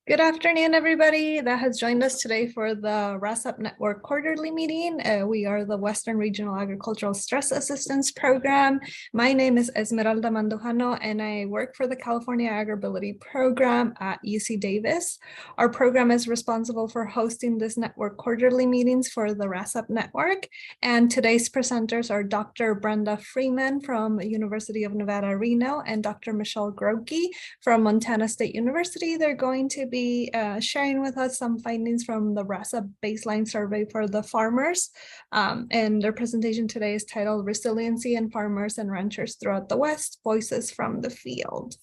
Good afternoon, everybody that has joined us today for the WRASAP Network quarterly meeting. We are the Western Regional Agricultural Stress Assistance Program. My name is Esmeralda Mandujano, and I work for the California Agribility Program at UC Davis. Our program is responsible for hosting this network quarterly meetings for the WRASAP Network. And today's presenters are Dr. Brenda Freeman from the University of Nevada, Reno, and Dr. Michelle Grocke from Montana State University. They're going to be sharing with us some findings from the WRASAP baseline survey for the farmers. And their presentation today is titled Resiliency in Farmers and Ranchers Throughout the West, Voices from the Field.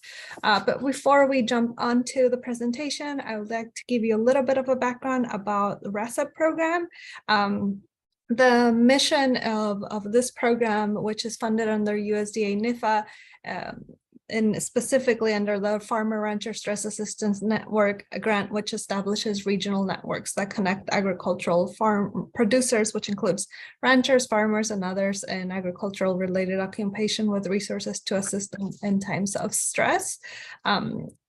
But before we jump onto the presentation, I would like to give you a little bit of a background about the WRASAP program. The mission of this program, which is funded under USDA NIFA, and specifically under the Farmer Rancher Stress Assistance Network grant, which establishes regional networks that connect agricultural farm producers, which includes ranchers, farmers, and others in agricultural related occupation with resources to assist them in times of stress.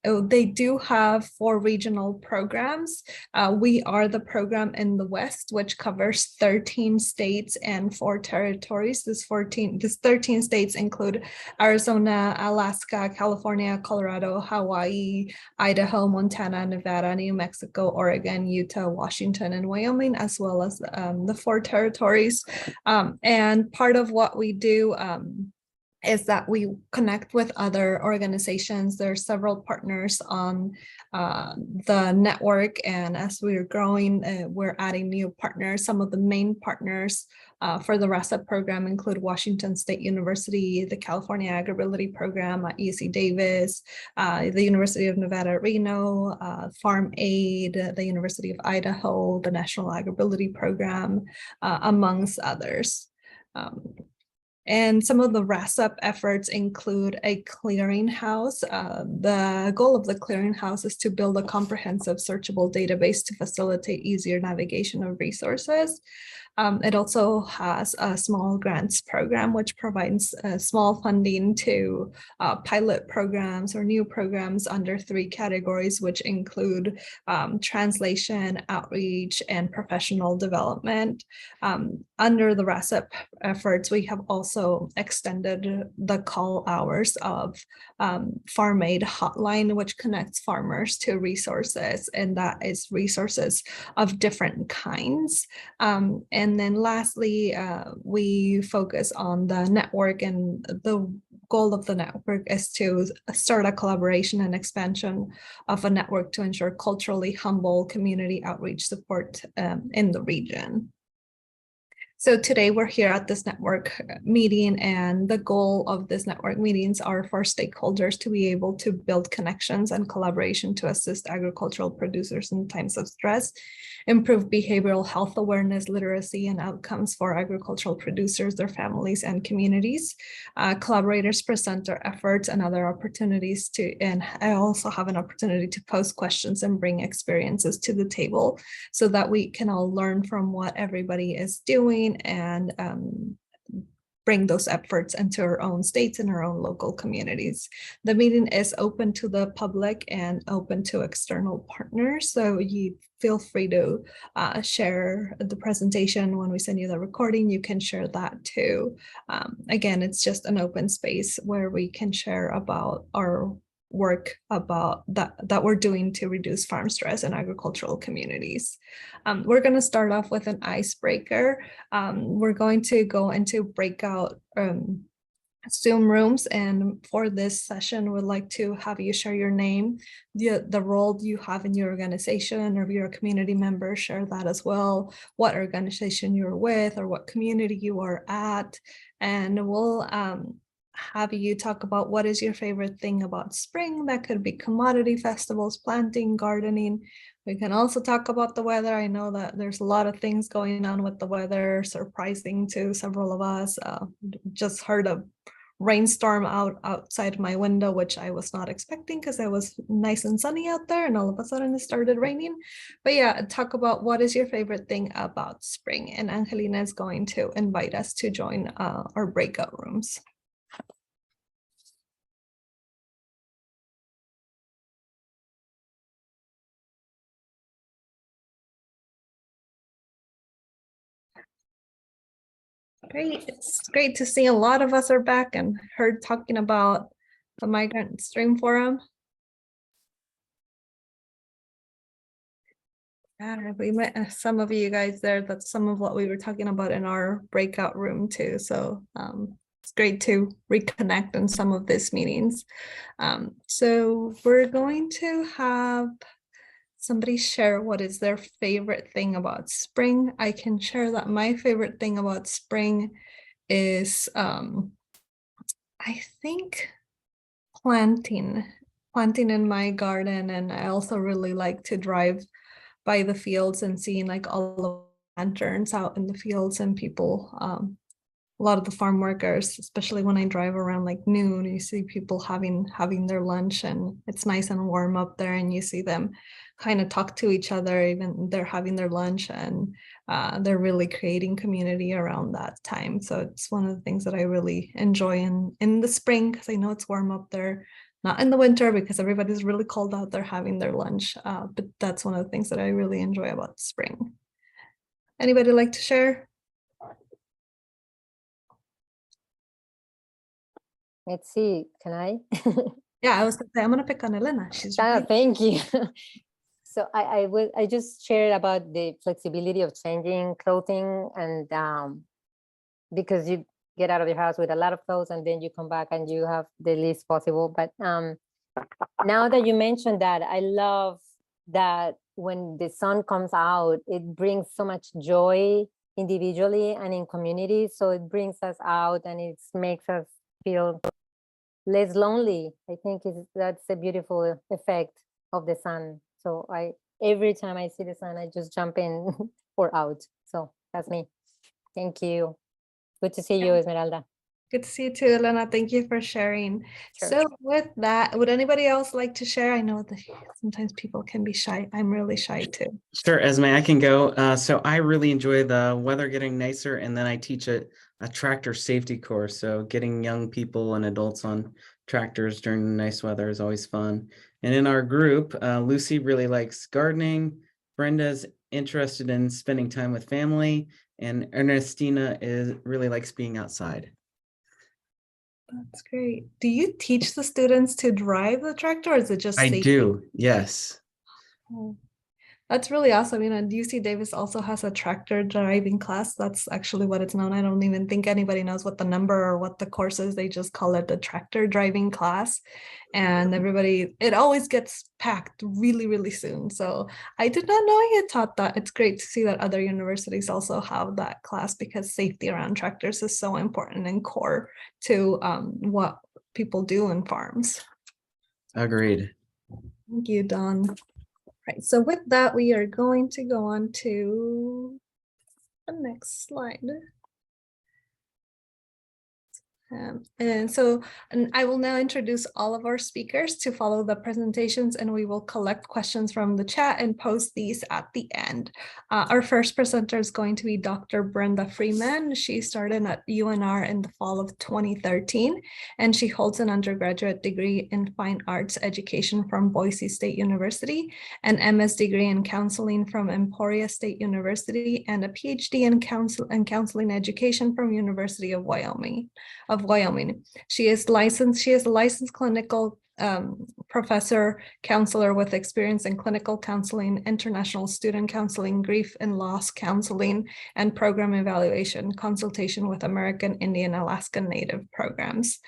They do have 4 regional programs. We are the program in the West, which covers 13 states and 4 territories. These 13 states include Arizona, Alaska, California, Colorado, Hawaii, Idaho, Montana, Nevada, New Mexico, Oregon, Utah, Washington, and Wyoming, as well as the 4 territories. And part of what we do is that we connect with other organizations. There are several partners on the network, and as we're growing, we're adding new partners. Some of the main partners for the WRASAP program include Washington State University, the California Agribility Program at UC Davis, the University of Nevada, Reno, Farm Aid, the University of Idaho, the National Agribility Program, amongst others. And some of the WRASAP efforts include a clearinghouse. The goal of the clearinghouse is to build a comprehensive searchable database to facilitate easier navigation of resources. It also has a small grants program, which provides small funding to pilot programs or new programs under 3 categories, which include translation, outreach, and professional development. Under the WRASAP efforts, we have also extended the call hours of Farm Aid Hotline, which connects farmers to resources, and that is resources of different kinds. And then lastly, we focus on the network, and the goal of the network is to start a collaboration and expansion of a network to ensure culturally humble community outreach support in the region. So today we're here at this network meeting, and the goal of this network meetings are for stakeholders to be able to build connections and collaboration to assist agricultural producers in times of stress, improve behavioral health awareness, literacy, and outcomes for agricultural producers, their families, and communities. Collaborators present their efforts and other opportunities and I also have an opportunity to post questions and bring experiences to the table so that we can all learn from what everybody is doing and bring those efforts into our own states and our own local communities. The meeting is open to the public and open to external partners, so you feel free to share the presentation. When we send you the recording, you can share that too. Again, it's just an open space where we can share about our work about that we're doing to reduce farm stress in agricultural communities. We're going to start off with an icebreaker. We're going to go into breakout Zoom rooms, and for this session, we'd like to have you share your name, the role you have in your organization, or if you're a community member, share that as well, what organization you're with or what community you are at, and we'll have you talk about what is your favorite thing about spring. That could be commodity festivals, planting, gardening. We can also talk about the weather. I know that there's a lot of things going on with the weather, surprising to several of us. Just heard a rainstorm outside my window, which I was not expecting because it was nice and sunny out there, and all of a sudden it started raining. But yeah, talk about what is your favorite thing about spring, and Angelina is going to invite us to join our breakout rooms. Great. It's great to see a lot of us are back and heard talking about the Migrant Stream Forum. Yeah, we met some of you guys there. That's some of what we were talking about in our breakout room too. So it's great to reconnect in some of these meetings. So we're going to have somebody share what is their favorite thing about spring. I can share that my favorite thing about spring is I think planting in my garden, and I also really like to drive by the fields and seeing like all the lanterns out in the fields and people, a lot of the farm workers, especially when I drive around like noon, you see people having their lunch, and it's nice and warm up there, and you see them kind of talk to each other even they're having their lunch, and they're really creating community around that time. So it's one of the things that I really enjoy in the spring, because I know it's warm up there, not in the winter because everybody's really cold out there having their lunch, but that's one of the things that I really enjoy about spring. Anybody like to share? Let's see, can I? Yeah, I was gonna say, I'm gonna pick on Elena. She's Thank you. So I just shared about the flexibility of changing clothing, and because you get out of your house with a lot of clothes and then you come back and you have the least possible. But now that you mentioned that, I love that when the sun comes out, it brings so much joy individually and in community. So it brings us out and it makes us feel less lonely. I think that's a beautiful effect of the sun. So every time I see the sun, I just jump in or out. So that's me. Thank you. Good to see you, Esmeralda. Good to see you too, Elena. Thank you for sharing. Sure. So with that, would anybody else like to share? I know that sometimes people can be shy. I'm really shy too. Sure, Esme, I can go. So I really enjoy the weather getting nicer, and then I teach a tractor safety course. So getting young people and adults on tractors during the nice weather is always fun. And in our group, Lucy really likes gardening. Brenda's interested in spending time with family, and Ernestina really likes being outside. That's great. Do you teach the students to drive the tractor, or is it just I safety? do, yes. Oh, that's really awesome. You know, UC Davis also has a tractor driving class. That's actually what it's known. I don't even think anybody knows what the number or what the course is. They just call it the tractor driving class. And everybody, it always gets packed really, really soon. So I did not know I had taught that. It's great to see that other universities also have that class, because safety around tractors is so important and core to what people do in farms. Agreed. Thank you, Don. Right, so with that, we are going to go on to the next slide. And I will now introduce all of our speakers to follow the presentations, and we will collect questions from the chat and post these at the end. Our first presenter is going to be Dr. Brenda Freeman. She started at UNR in the fall of 2013, and she holds an undergraduate degree in fine arts education from Boise State University, an MS degree in counseling from Emporia State University, and a PhD in counseling education from University of Wyoming. She is a licensed clinical professor, counselor with experience in clinical counseling, international student counseling, grief and loss counseling, and program evaluation, consultation with American Indian Alaskan Native programs.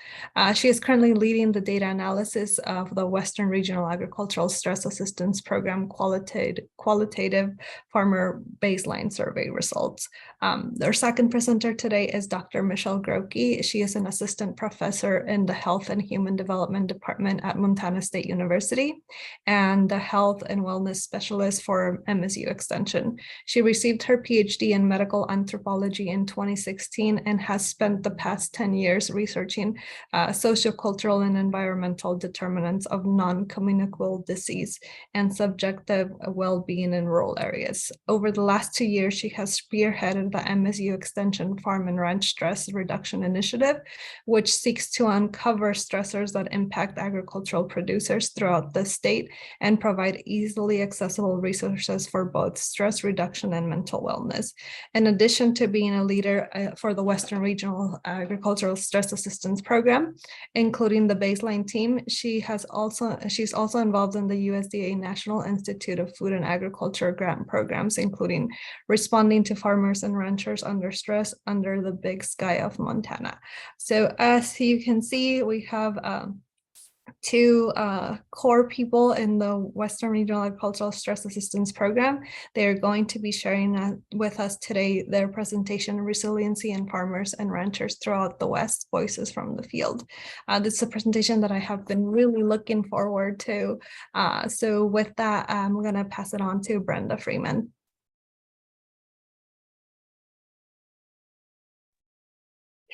She is currently leading the data analysis of the Western Regional Agricultural Stress Assistance Program qualitative farmer baseline survey results. Our second presenter today is Dr. Michelle Grocke. She is an assistant professor in the Health and Human Development Department at Montana State University and the Health and Wellness Specialist for MSU Extension. She received her PhD in medical anthropology in 2016 and has spent the past 10 years researching sociocultural and environmental determinants of non-communicable disease and subjective well-being in rural areas. Over the last 2 years, she has spearheaded the MSU Extension Farm and Ranch Stress Reduction Initiative, which seeks to uncover stressors that impact agriculture agricultural producers throughout the state and provide easily accessible resources for both stress reduction and mental wellness. In addition to being a leader for the Western Regional Agricultural Stress Assistance Program, including the baseline team, she's also involved in the USDA National Institute of Food and Agriculture grant programs, including responding to farmers and ranchers under stress under the big sky of Montana. So as you can see, we have two core people in the Western Regional Agricultural Stress Assistance Program. They're going to be sharing with us today their presentation, Resiliency in Farmers and Ranchers Throughout the West, Voices from the Field. This is a presentation that I have been really looking forward to. So with that, I'm going to pass it on to Brenda Freeman.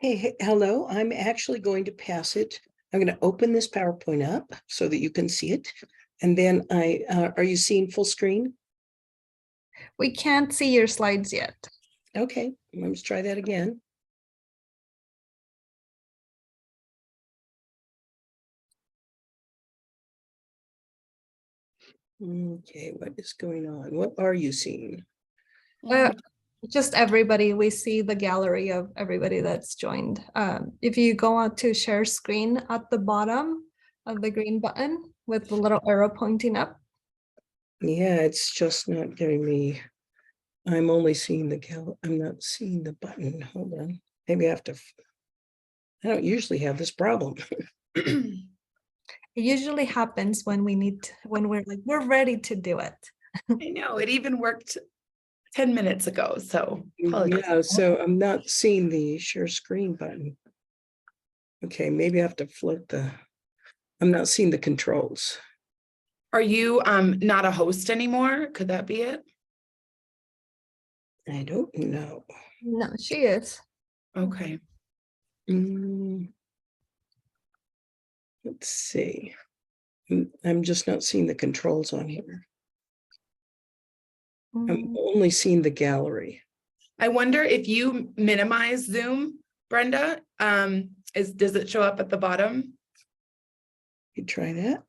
Hey, hello. I'm actually going to pass it. I'm going to open this PowerPoint up so that you can see it. And then are you seeing full screen? We can't see your slides yet. Okay, let's try that again. Okay, what is going on? What are you seeing? Just everybody. We see the gallery of everybody that's joined. If you go on to share screen at the bottom of the green button with the little arrow pointing up. Yeah, it's just not giving me. I'm only seeing the I'm not seeing the button. Hold on. Maybe I have to. I don't usually have this problem. It usually happens when we're like, we're ready to do it. I know, it even worked 10 minutes ago, so apologies. Yeah, so I'm not seeing the share screen button. Okay, maybe I have to float I'm not seeing the controls. Are you not a host anymore? Could that be it? I don't know. No, she is. Okay. Let's see. I'm just not seeing the controls on here. I'm only seeing the gallery. I wonder if you minimize Zoom, Brenda, does it show up at the bottom? You try that.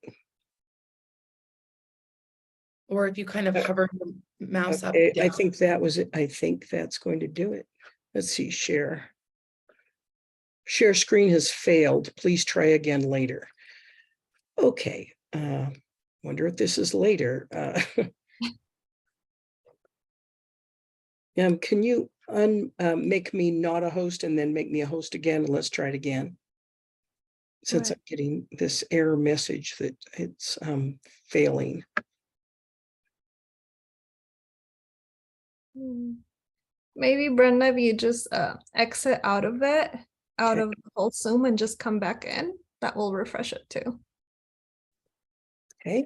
Or if you kind of hover your mouse up. Okay, down. I think that was it. I think that's going to do it. Let's see, share. Share screen has failed. Please try again later. Okay. Wonder if this is later. Can you make me not a host and then make me a host again? And let's try it again. Since I'm getting this error message that it's failing. Maybe Brenda, if you just exit out of it, out Okay. of the whole Zoom and just come back in, that will refresh it too. Okay.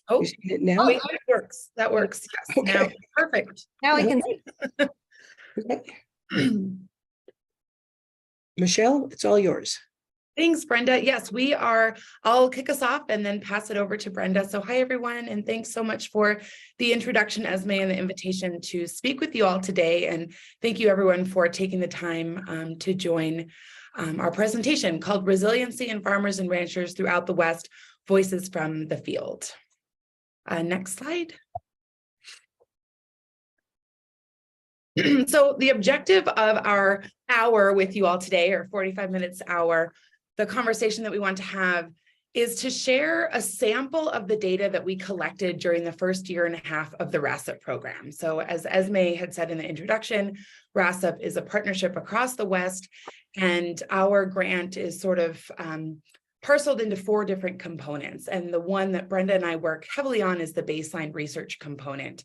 Oh, You see it now? wait, that works. That works. Yes. Okay. Now, perfect. Now we can see. Okay. Michelle, it's all yours. Thanks, Brenda. Yes, I'll kick us off and then pass it over to Brenda. So hi, everyone, and thanks so much for the introduction, Esme, and the invitation to speak with you all today. And thank you, everyone, for taking the time to join our presentation called Resiliency in Farmers and Ranchers Throughout the West, Voices from the Field. Next slide. So the objective of our hour with you all today, or 45 minutes hour, the conversation that we want to have is to share a sample of the data that we collected during the first year and a half of the WRASAP program. So as Esme had said in the introduction, WRASAP is a partnership across the West, and our grant is sort of parceled into 4 different components. And the one that Brenda and I work heavily on is the baseline research component.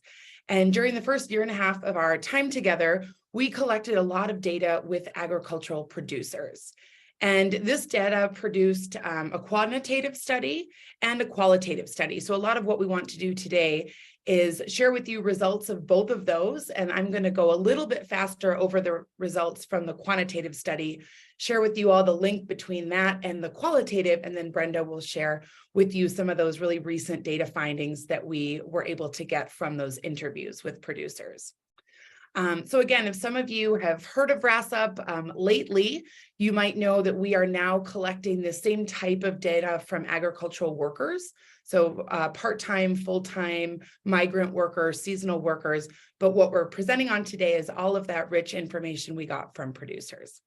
And during the first year and a half of our time together, we collected a lot of data with agricultural producers. And this data produced a quantitative study and a qualitative study. So a lot of what we want to do today is share with you results of both of those. And I'm going to go a little bit faster over the results from the quantitative study, share with you all the link between that and the qualitative, and then Brenda will share with you some of those really recent data findings that we were able to get from those interviews with producers. So again, if some of you have heard of WRASAP lately, you might know that we are now collecting the same type of data from agricultural workers. So part-time, full-time, migrant workers, seasonal workers. But what we're presenting on today is all of that rich information we got from producers.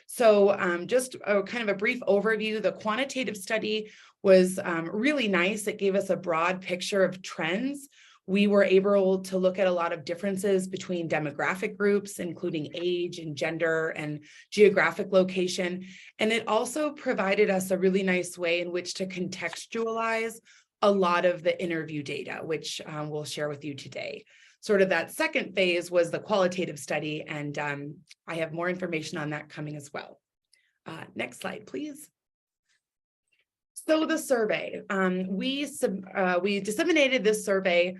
So just kind of a brief overview, the quantitative study was really nice. It gave us a broad picture of trends. We were able to look at a lot of differences between demographic groups, including age and gender and geographic location. And it also provided us a really nice way in which to contextualize a lot of the interview data, which we'll share with you today. Sort of that second phase was the qualitative study, and I have more information on that coming as well. Next slide, please. So the survey, we disseminated this survey.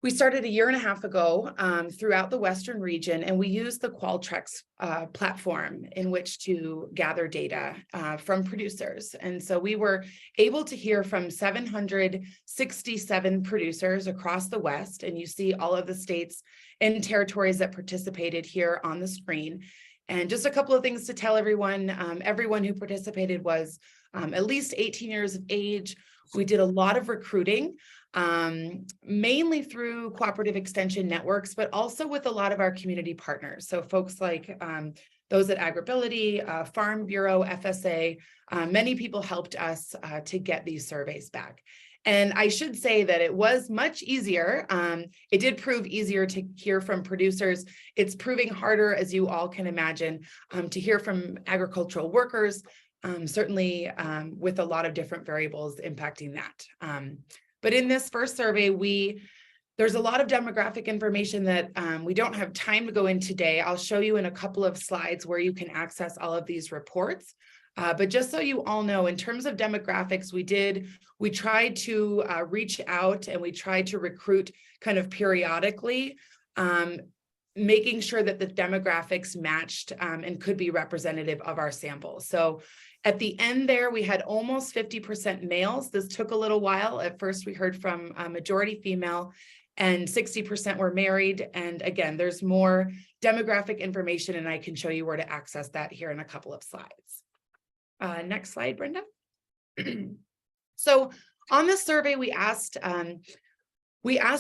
We started 1.5 years ago throughout the Western region, and we used the Qualtrics platform in which to gather data from producers. And so we were able to hear from 767 producers across the West, and you see all of the states and territories that participated here on the screen. And just a couple of things to tell everyone, everyone who participated was at least 18 years of age. We did a lot of recruiting, mainly through cooperative extension networks, but also with a lot of our community partners. So folks like those at Agribility, Farm Bureau, FSA, many people helped us to get these surveys back. And I should say that it was much easier. It did prove easier to hear from producers. It's proving harder, as you all can imagine, to hear from agricultural workers, certainly with a lot of different variables impacting that. But in this first survey, there's a lot of demographic information that we don't have time to go in today. I'll show you in a couple of slides where you can access all of these reports. But just so you all know, in terms of demographics, we tried to reach out and we tried to recruit kind of periodically, making sure that the demographics matched and could be representative of our sample. So at the end there, we had almost 50% males. This took a little while. At first, we heard from a majority female and 60% were married. And again, there's more demographic information, and I can show you where to access that here in a couple of slides. Next slide, Brenda. So on this survey, we asked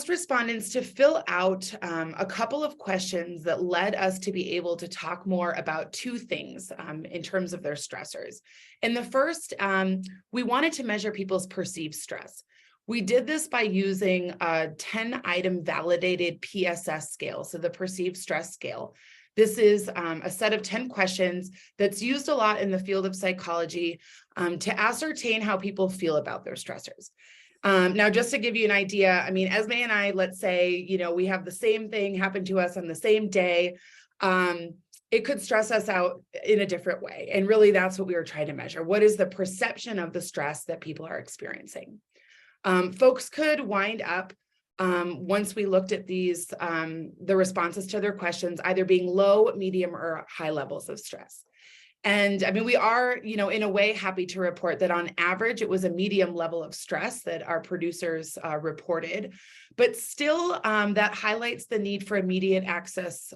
respondents to fill out a couple of questions that led us to be able to talk more about two things in terms of their stressors. And the first, we wanted to measure people's perceived stress. We did this by using a 10-item validated PSS scale, so the perceived stress scale. This is a set of 10 questions that's used a lot in the field of psychology to ascertain how people feel about their stressors. Now, just to give you an idea, I mean, Esme and I, let's say, we have the same thing happen to us on the same day. It could stress us out in a different way. And really, that's what we were trying to measure. What is the perception of the stress that people are experiencing? Folks could wind up, once we looked at these, the responses to their questions, either being low, medium, or high levels of stress. And I mean, we are, in a way happy to report that on average, it was a medium level of stress that our producers reported, but still that highlights the need for immediate access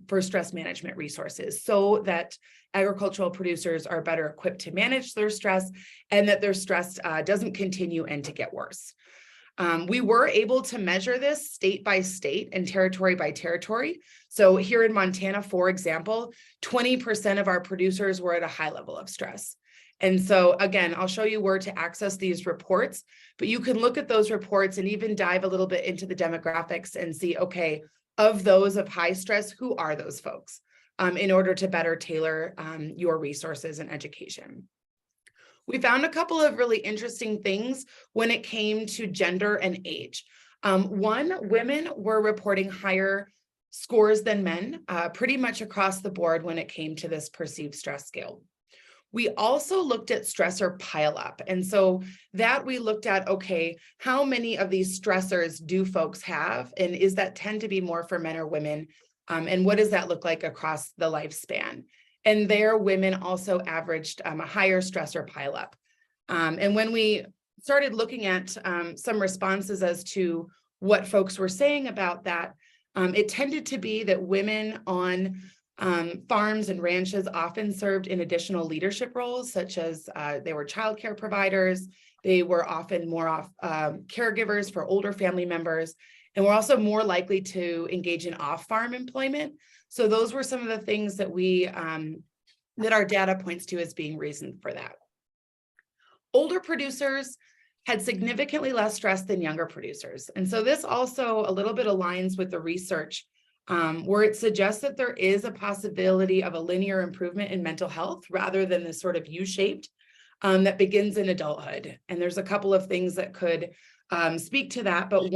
for stress management resources so that agricultural producers are better equipped to manage their stress and that their stress doesn't continue and to get worse. We were able to measure this state by state and territory by territory. So here in Montana, for example, 20% of our producers were at a high level of stress. And so again, I'll show you where to access these reports, but you can look at those reports and even dive a little bit into the demographics and see, okay, of those of high stress, who are those folks in order to better tailor your resources and education. We found a couple of really interesting things when it came to gender and age. One, women were reporting higher scores than men, pretty much across the board when it came to this perceived stress scale. We also looked at stressor pileup. And so that we looked at, okay, how many of these stressors do folks have? And is that tend to be more for men or women? And what does that look like across the lifespan? And there, women also averaged a higher stressor pileup. And when we started looking at some responses as to what folks were saying about that, It tended to be that women on farms and ranches often served in additional leadership roles, such as they were childcare providers. They were often caregivers for older family members, and were also more likely to engage in off-farm employment. So those were some of the things that that our data points to as being reason for that. Older producers had significantly less stress than younger producers. And so this also a little bit aligns with the research where it suggests that there is a possibility of a linear improvement in mental health rather than this sort of U-shaped that begins in adulthood. And there's a couple of things that could speak to that, but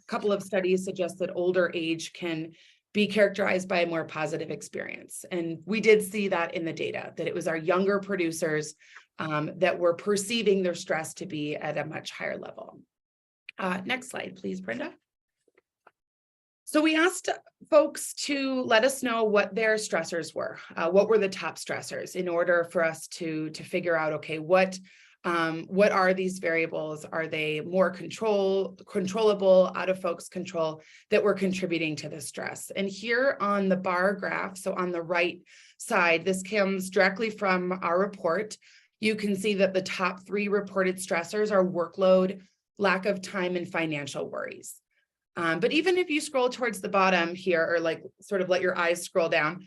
couple of studies suggest that older age can be characterized by a more positive experience. And we did see that in the data, that it was our younger producers that were perceiving their stress to be at a much higher level. Next slide, please, Brenda. So we asked folks to let us know what their stressors were. What were the top stressors in order for us to figure out, okay, what are these variables? Are they more controllable, out of folks' control, that were contributing to the stress? And here on the bar graph, so on the right side, this comes directly from our report. You can see that the top 3 reported stressors are workload, lack of time, and financial worries. But even if you scroll towards the bottom here, or like sort of let your eyes scroll down,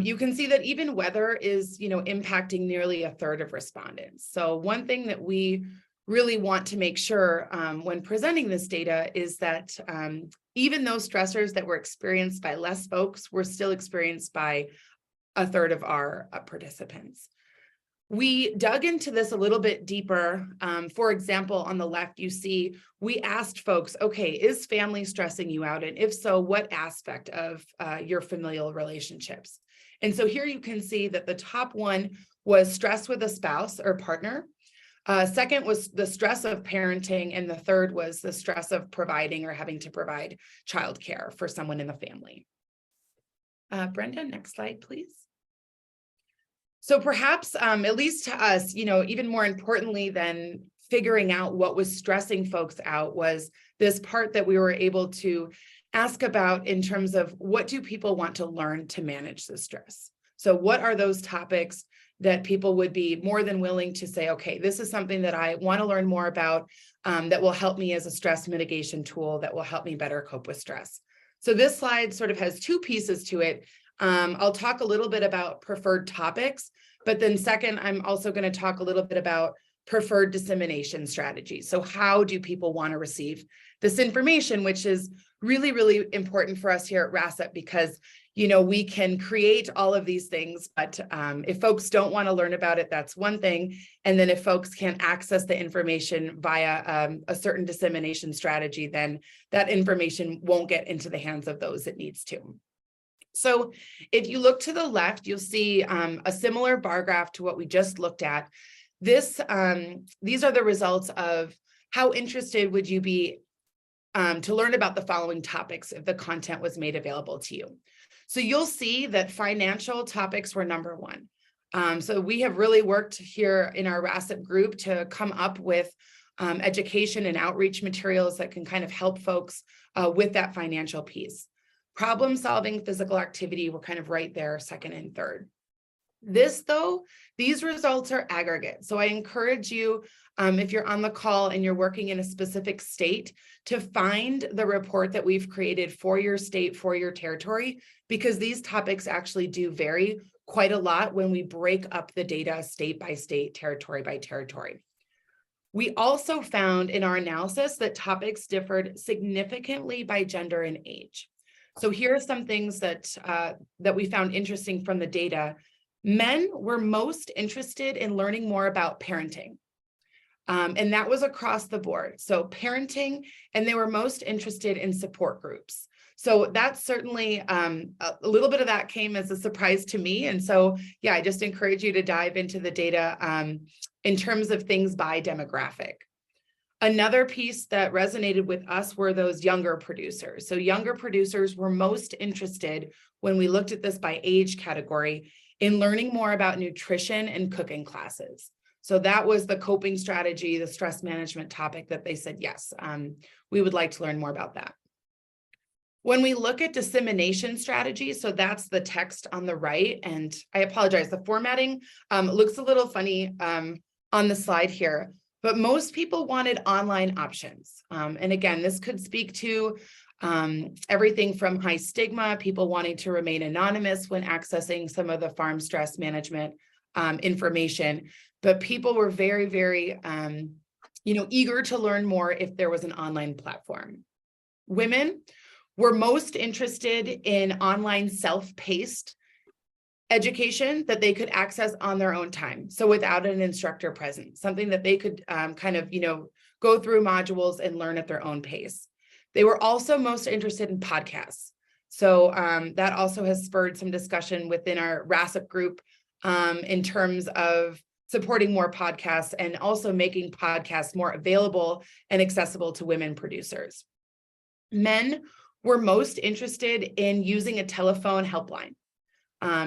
you can see that even weather is, impacting nearly a third of respondents. So one thing that we really want to make sure when presenting this data is that even those stressors that were experienced by less folks were still experienced by a third of our participants. We dug into this a little bit deeper. For example, on the left, you see, we asked folks, okay, is family stressing you out? And if so, what aspect of your familial relationships? And so here you can see that the top one was stress with a spouse or partner. Second was the stress of parenting. And the third was the stress of providing or having to provide childcare for someone in the family. Brenda, next slide, please. So perhaps, at least to us, even more importantly than figuring out what was stressing folks out was this part that we were able to ask about in terms of what do people want to learn to manage the stress? So what are those topics that people would be more than willing to say, okay, this is something that I want to learn more about that will help me as a stress mitigation tool that will help me better cope with stress. So this slide sort of has 2 pieces to it. I'll talk a little bit about preferred topics, but then second, I'm also going to talk a little bit about preferred dissemination strategies. So how do people want to receive this information, which is really, really important for us here at WRASAP because, we can create all of these things, but if folks don't want to learn about it, that's one thing. And then if folks can't access the information via a certain dissemination strategy, then that information won't get into the hands of those it needs to. So if you look to the left, you'll see a similar bar graph to what we just looked at. These are the results of how interested would you be to learn about the following topics if the content was made available to you. So you'll see that financial topics were number 1. So we have really worked here in our WRASAP group to come up with education and outreach materials that can kind of help folks with that financial piece. Problem solving, physical activity were kind of right there, second and third. These results are aggregate. So I encourage you, if you're on the call and you're working in a specific state, to find the report that we've created for your state, for your territory, because these topics actually do vary quite a lot when we break up the data state by state, territory by territory. We also found in our analysis that topics differed significantly by gender and age. So here are some things that we found interesting from the data. Men were most interested in learning more about parenting. And that was across the board. So parenting, and they were most interested in support groups. So that's certainly a little bit of that came as a surprise to me. And so, yeah, I just encourage you to dive into the data in terms of things by demographic. Another piece that resonated with us were those younger producers. So younger producers were most interested when we looked at this by age category in learning more about nutrition and cooking classes. So that was the coping strategy, the stress management topic that they said, yes, we would like to learn more about that. When we look at dissemination strategies, so that's the text on the right, and I apologize, the formatting looks a little funny on the slide here, but most people wanted online options. And again, this could speak to everything from high stigma, people wanting to remain anonymous when accessing some of the farm stress management information, but people were very, very, eager to learn more if there was an online platform. Women were most interested in online self-paced education that they could access on their own time. So without an instructor present, something that they could go through modules and learn at their own pace. They were also most interested in podcasts. So that also has spurred some discussion within our WRASAP group in terms of supporting more podcasts and also making podcasts more available and accessible to women producers. Men were most interested in using a telephone helpline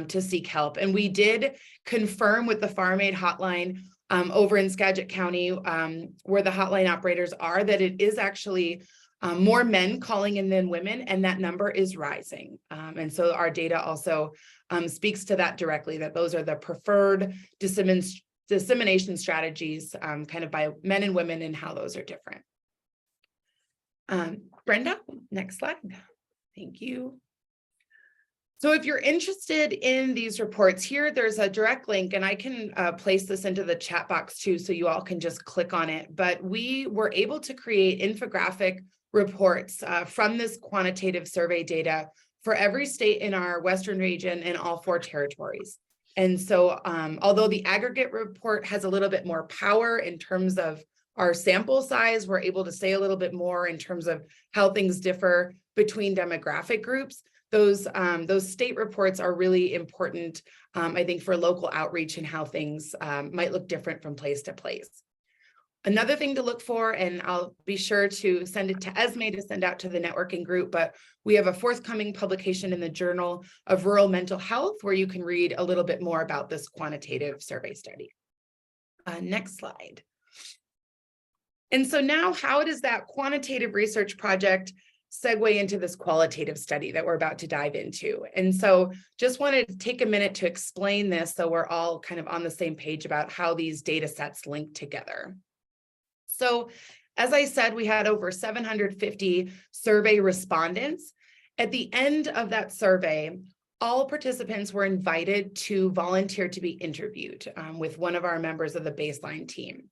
to seek help. And we did confirm with the Farm Aid hotline over in Skagit County, where the hotline operators are, that it is actually more men calling in than women, and that number is rising. And so our data also speaks to that directly, that those are the preferred dissemination strategies kind of by men and women and how those are different. Brenda, next slide. Thank you. So if you're interested in these reports here, there's a direct link, and I can place this into the chat box too, so you all can just click on it. But we were able to create infographic reports from this quantitative survey data for every state in our Western region and all 4 territories. And so although the aggregate report has a little bit more power in terms of our sample size, we're able to say a little bit more in terms of how things differ between demographic groups. Those state reports are really important, I think, for local outreach and how things might look different from place to place. Another thing to look for, and I'll be sure to send it to Esme to send out to the networking group, but we have a forthcoming publication in the Journal of Rural Mental Health where you can read a little bit more about this quantitative survey study. Next slide. And so now, how does that quantitative research project segue into this qualitative study that we're about to dive into? And so just wanted to take a minute to explain this so we're all kind of on the same page about how these data sets link together. So as I said, we had over 750 survey respondents. At the end of that survey, all participants were invited to volunteer to be interviewed with one of our members of the baseline team.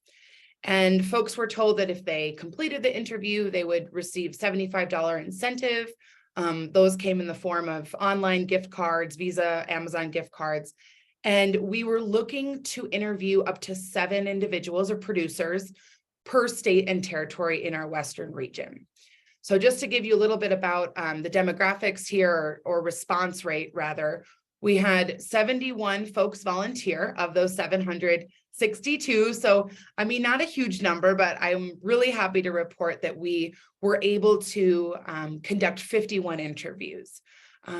And folks were told that if they completed the interview, they would receive $75 incentive. Those came in the form of online gift cards, Visa, Amazon gift cards. And we were looking to interview up to 7 individuals or producers per state and territory in our Western region. So just to give you a little bit about the demographics here, or response rate rather, we had 71 folks volunteer of those 762. So, I mean, not a huge number, but I'm really happy to report that we were able to conduct 51 interviews.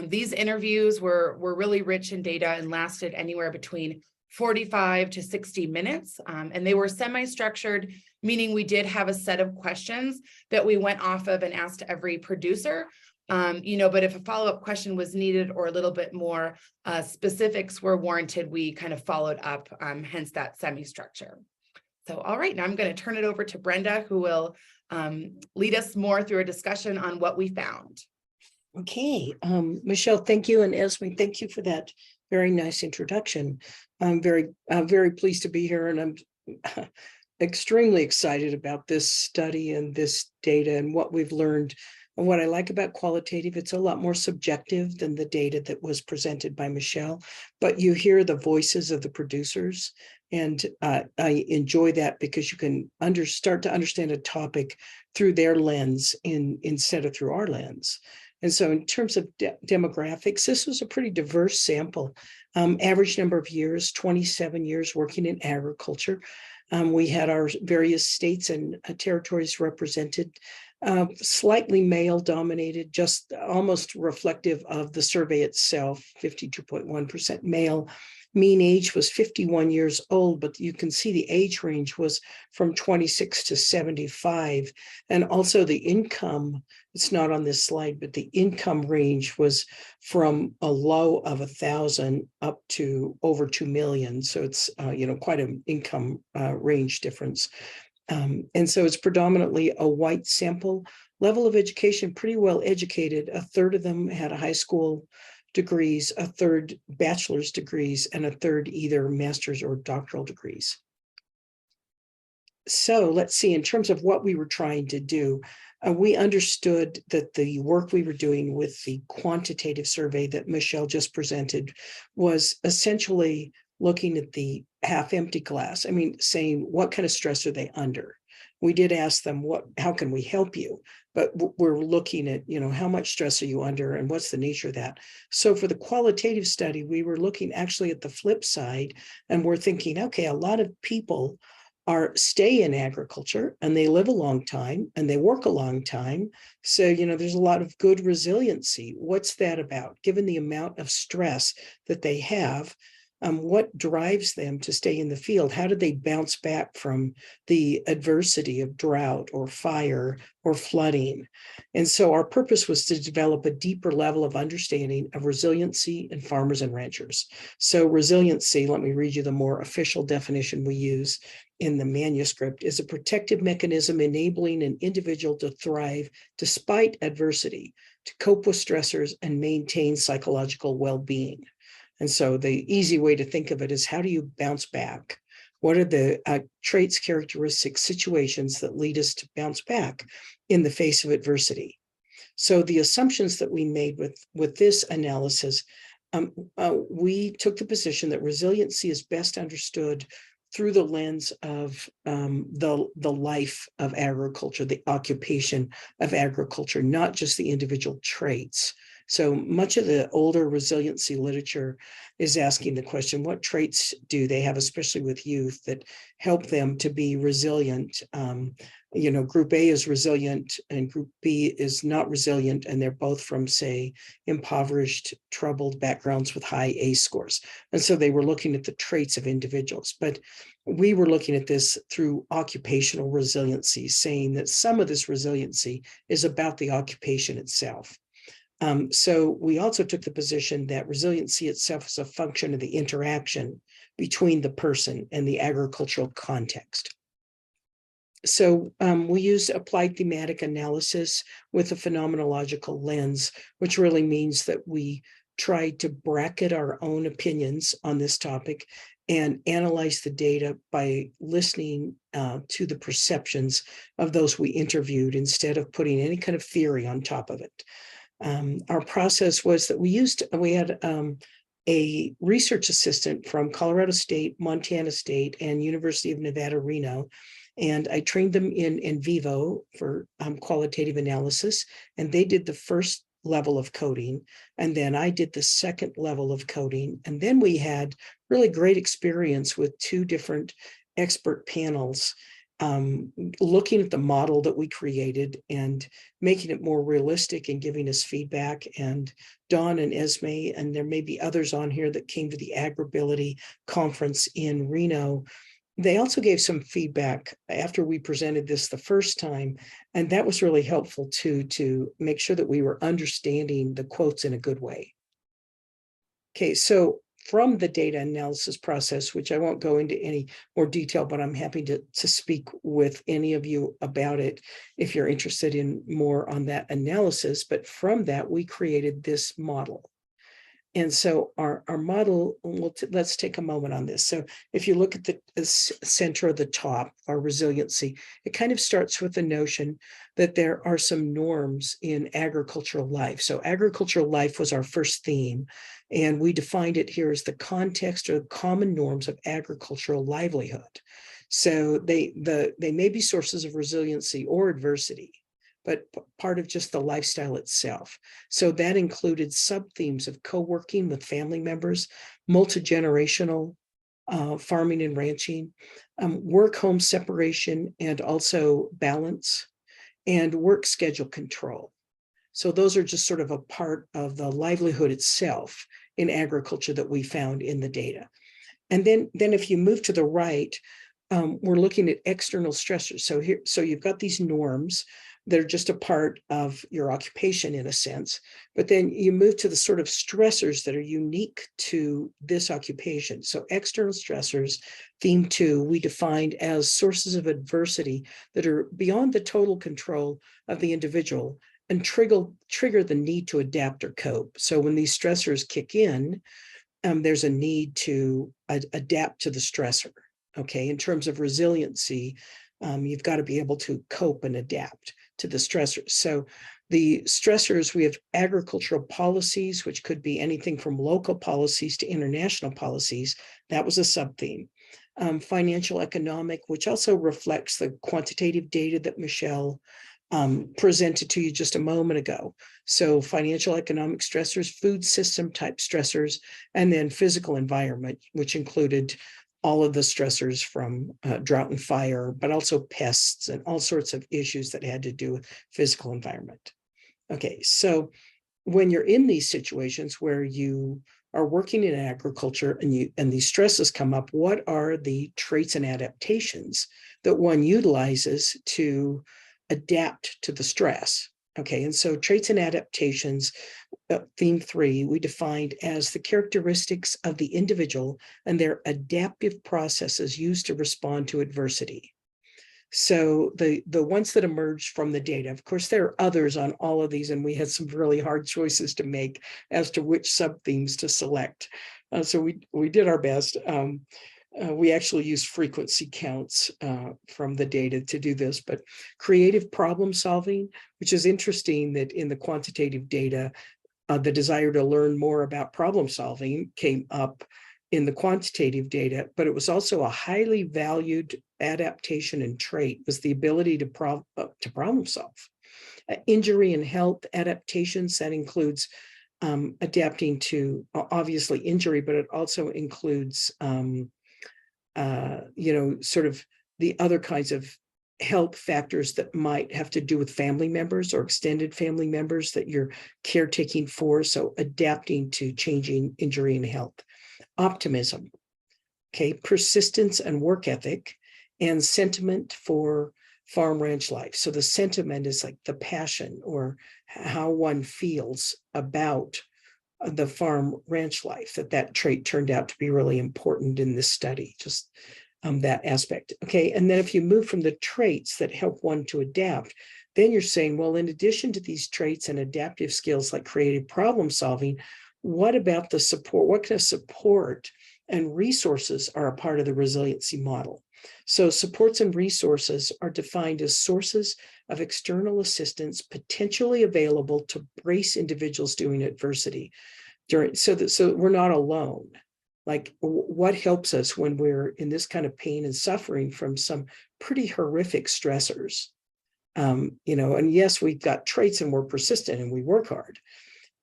These interviews were really rich in data and lasted anywhere between 45 to 60 minutes. And they were semi-structured, meaning we did have a set of questions that we went off of and asked every producer. But if a follow-up question was needed or a little bit more specifics were warranted, we kind of followed up, hence that semi-structure. So, all right, now I'm going to turn it over to Brenda, who will lead us more through a discussion on what we found. Okay, Michelle, thank you. And Esme, thank you for that very nice introduction. I'm very pleased to be here, and I'm extremely excited about this study and this data and what we've learned. And what I like about qualitative, it's a lot more subjective than the data that was presented by Michelle, but you hear the voices of the producers. And I enjoy that because you can start to understand a topic through their lens instead of through our lens. And so in terms of demographics, this was a pretty diverse sample. Average number of years, 27 years working in agriculture. We had our various states and territories represented, slightly male dominated, just almost reflective of the survey itself, 52.1% male, Mean age was 51 years old, but you can see the age range was from 26 to 75. And also the income, it's not on this slide, but the income range was from a low of 1,000 up to over 2 million. So it's, quite an income range difference. And so it's predominantly a white sample. Level of education, pretty well educated. A third of them had a high school degrees, a third bachelor's degrees, and a third either master's or doctoral degrees. So let's see, in terms of what we were trying to do, we understood that the work we were doing with the quantitative survey that Michelle just presented was essentially looking at the half-empty glass. I mean, saying, what kind of stress are they under? We did ask them, how can we help you? But we're looking at, how much stress are you under and what's the nature of that? So for the qualitative study, we were looking actually at the flip side, and we're thinking, okay, a lot of people stay in agriculture and they live a long time and they work a long time. So, there's a lot of good resiliency. What's that about? Given the amount of stress that they have, what drives them to stay in the field? How do they bounce back from the adversity of drought or fire or flooding? And so our purpose was to develop a deeper level of understanding of resiliency in farmers and ranchers. So resiliency, let me read you the more official definition we use in the manuscript, is a protective mechanism enabling an individual to thrive despite adversity, to cope with stressors and maintain psychological well-being. And so the easy way to think of it is, how do you bounce back? What are the traits, characteristics, situations that lead us to bounce back in the face of adversity? So the assumptions that we made with this analysis, we took the position that resiliency is best understood through the lens of the life of agriculture, the occupation of agriculture, not just the individual traits. So much of the older resiliency literature is asking the question, what traits do they have, especially with youth, that help them to be resilient? Group A is resilient and Group B is not resilient, and they're both from, say, impoverished, troubled backgrounds with high ACE scores. And so they were looking at the traits of individuals. But we were looking at this through occupational resiliency, saying that some of this resiliency is about the occupation itself. So we also took the position that resiliency itself is a function of the interaction between the person and the agricultural context. So we used applied thematic analysis with a phenomenological lens, which really means that we tried to bracket our own opinions on this topic and analyze the data by listening to the perceptions of those we interviewed instead of putting any kind of theory on top of it. Our process was that we had a research assistant from Colorado State, Montana State, and University of Nevada, Reno. And I trained them in vivo for qualitative analysis. And they did the first level of coding. And then I did the second level of coding. And then we had really great experience with two different expert panels looking at the model that we created and making it more realistic and giving us feedback. And Dawn and Esme, and there may be others on here that came to the AgriBility conference in Reno, they also gave some feedback after we presented this the first time. And that was really helpful too, to make sure that we were understanding the quotes in a good way. Okay, so from the data analysis process, which I won't go into any more detail, but I'm happy to speak with any of you about it if you're interested in more on that analysis. But from that, we created this model. And so our model, let's take a moment on this. So if you look at the center of the top, our resiliency, it kind of starts with the notion that there are some norms in agricultural life. So agricultural life was our first theme, and we defined it here as the context or the common norms of agricultural livelihood. So they may be sources of resiliency or adversity, but part of just the lifestyle itself. So that included sub-themes of co-working with family members, multi-generational farming and ranching, work-home separation and also balance, and work schedule control. So those are just sort of a part of the livelihood itself in agriculture that we found in the data. And then if you move to the right, we're looking at external stressors. So you've got these norms that are just a part of your occupation in a sense, but then you move to the sort of stressors that are unique to this occupation. So external stressors, theme 2, we defined as sources of adversity that are beyond the total control of the individual and trigger the need to adapt or cope. So when these stressors kick in, there's a need to adapt to the stressor. Okay, in terms of resiliency, you've got to be able to cope and adapt to the stressors. So the stressors, we have agricultural policies, which could be anything from local policies to international policies. That was a sub-theme. Financial economic, which also reflects the quantitative data that Michelle presented to you just a moment ago. So financial economic stressors, food system type stressors, and then physical environment, which included all of the stressors from drought and fire, but also pests and all sorts of issues that had to do with physical environment. Okay, so when you're in these situations where you are working in agriculture and these stresses come up, what are the traits and adaptations that one utilizes to adapt to the stress? Okay, and so traits and adaptations, theme 3, we defined as the characteristics of the individual and their adaptive processes used to respond to adversity. So the ones that emerged from the data, of course, there are others on all of these, and we had some really hard choices to make as to which sub-themes to select. So we did our best. We actually used frequency counts from the data to do this, but creative problem solving, which is interesting that in the quantitative data, the desire to learn more about problem solving came up in the quantitative data, but it was also a highly valued adaptation and trait was the ability to problem solve. Injury and health adaptations, that includes adapting to obviously injury, but it also includes sort of the other kinds of health factors that might have to do with family members or extended family members that you're caretaking for. So adapting to changing injury and health. Optimism, okay, persistence and work ethic, and sentiment for farm ranch life. So the sentiment is like the passion or how one feels about the farm ranch life, that trait turned out to be really important in this study, just that aspect. Okay, and then if you move from the traits that help one to adapt, then you're saying, well, in addition to these traits and adaptive skills like creative problem solving, what about the support? What kind of support and resources are a part of the resiliency model? So supports and resources are defined as sources of external assistance potentially available to brace individuals during adversity. So we're not alone. Like, what helps us when we're in this kind of pain and suffering from some pretty horrific stressors? And yes, we've got traits and we're persistent and we work hard.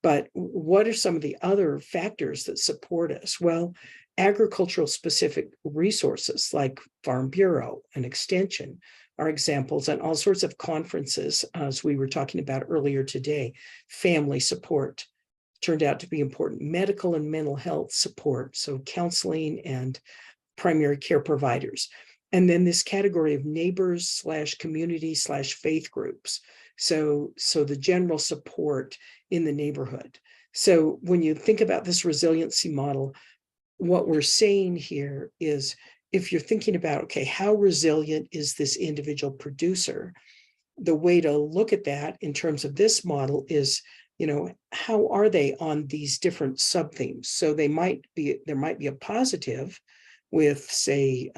But what are some of the other factors that support us? Well, agricultural specific resources like Farm Bureau and Extension are examples, and all sorts of conferences, as we were talking about earlier today. Family support turned out to be important. Medical and mental health support, so counseling and primary care providers. And then this category of neighbors / community / faith groups. So the general support in the neighborhood. So when you think about this resiliency model, what we're saying here is, if you're thinking about, okay, how resilient is this individual producer? The way to look at that in terms of this model is, how are they on these different sub-themes? So there might be a positive with, say,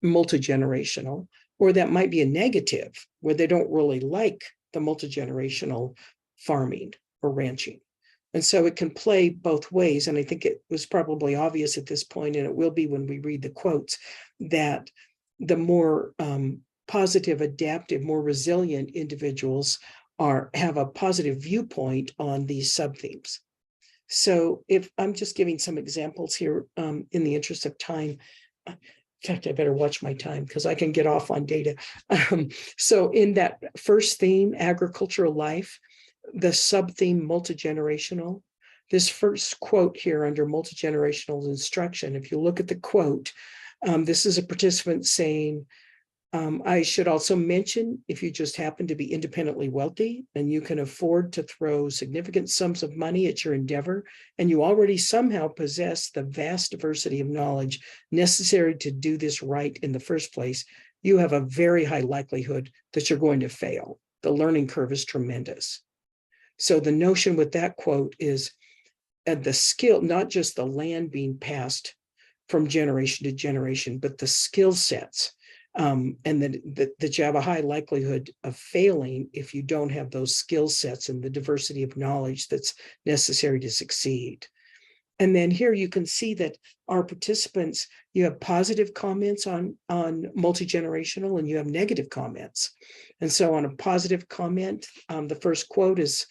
multi-generational, or that might be a negative where they don't really like the multi-generational farming or ranching. And so it can play both ways. And I think it was probably obvious at this point, and it will be when we read the quotes, that the more positive, adaptive, more resilient individuals have a positive viewpoint on these sub-themes. So if I'm just giving some examples here in the interest of time. In fact, I better watch my time because I can get off on data. So in that first theme, agricultural life, the sub-theme multi-generational, This first quote here under multi-generational instruction, if you look at the quote, this is a participant saying, I should also mention, if you just happen to be independently wealthy and you can afford to throw significant sums of money at your endeavor, and you already somehow possess the vast diversity of knowledge necessary to do this right in the first place, you have a very high likelihood that you're going to fail. The learning curve is tremendous. So the notion with that quote is the skill, not just the land being passed from generation to generation, but the skill sets. And that you have a high likelihood of failing if you don't have those skill sets and the diversity of knowledge that's necessary to succeed. And then here you can see that our participants, you have positive comments on multi-generational and you have negative comments. And so on a positive comment, the first quote is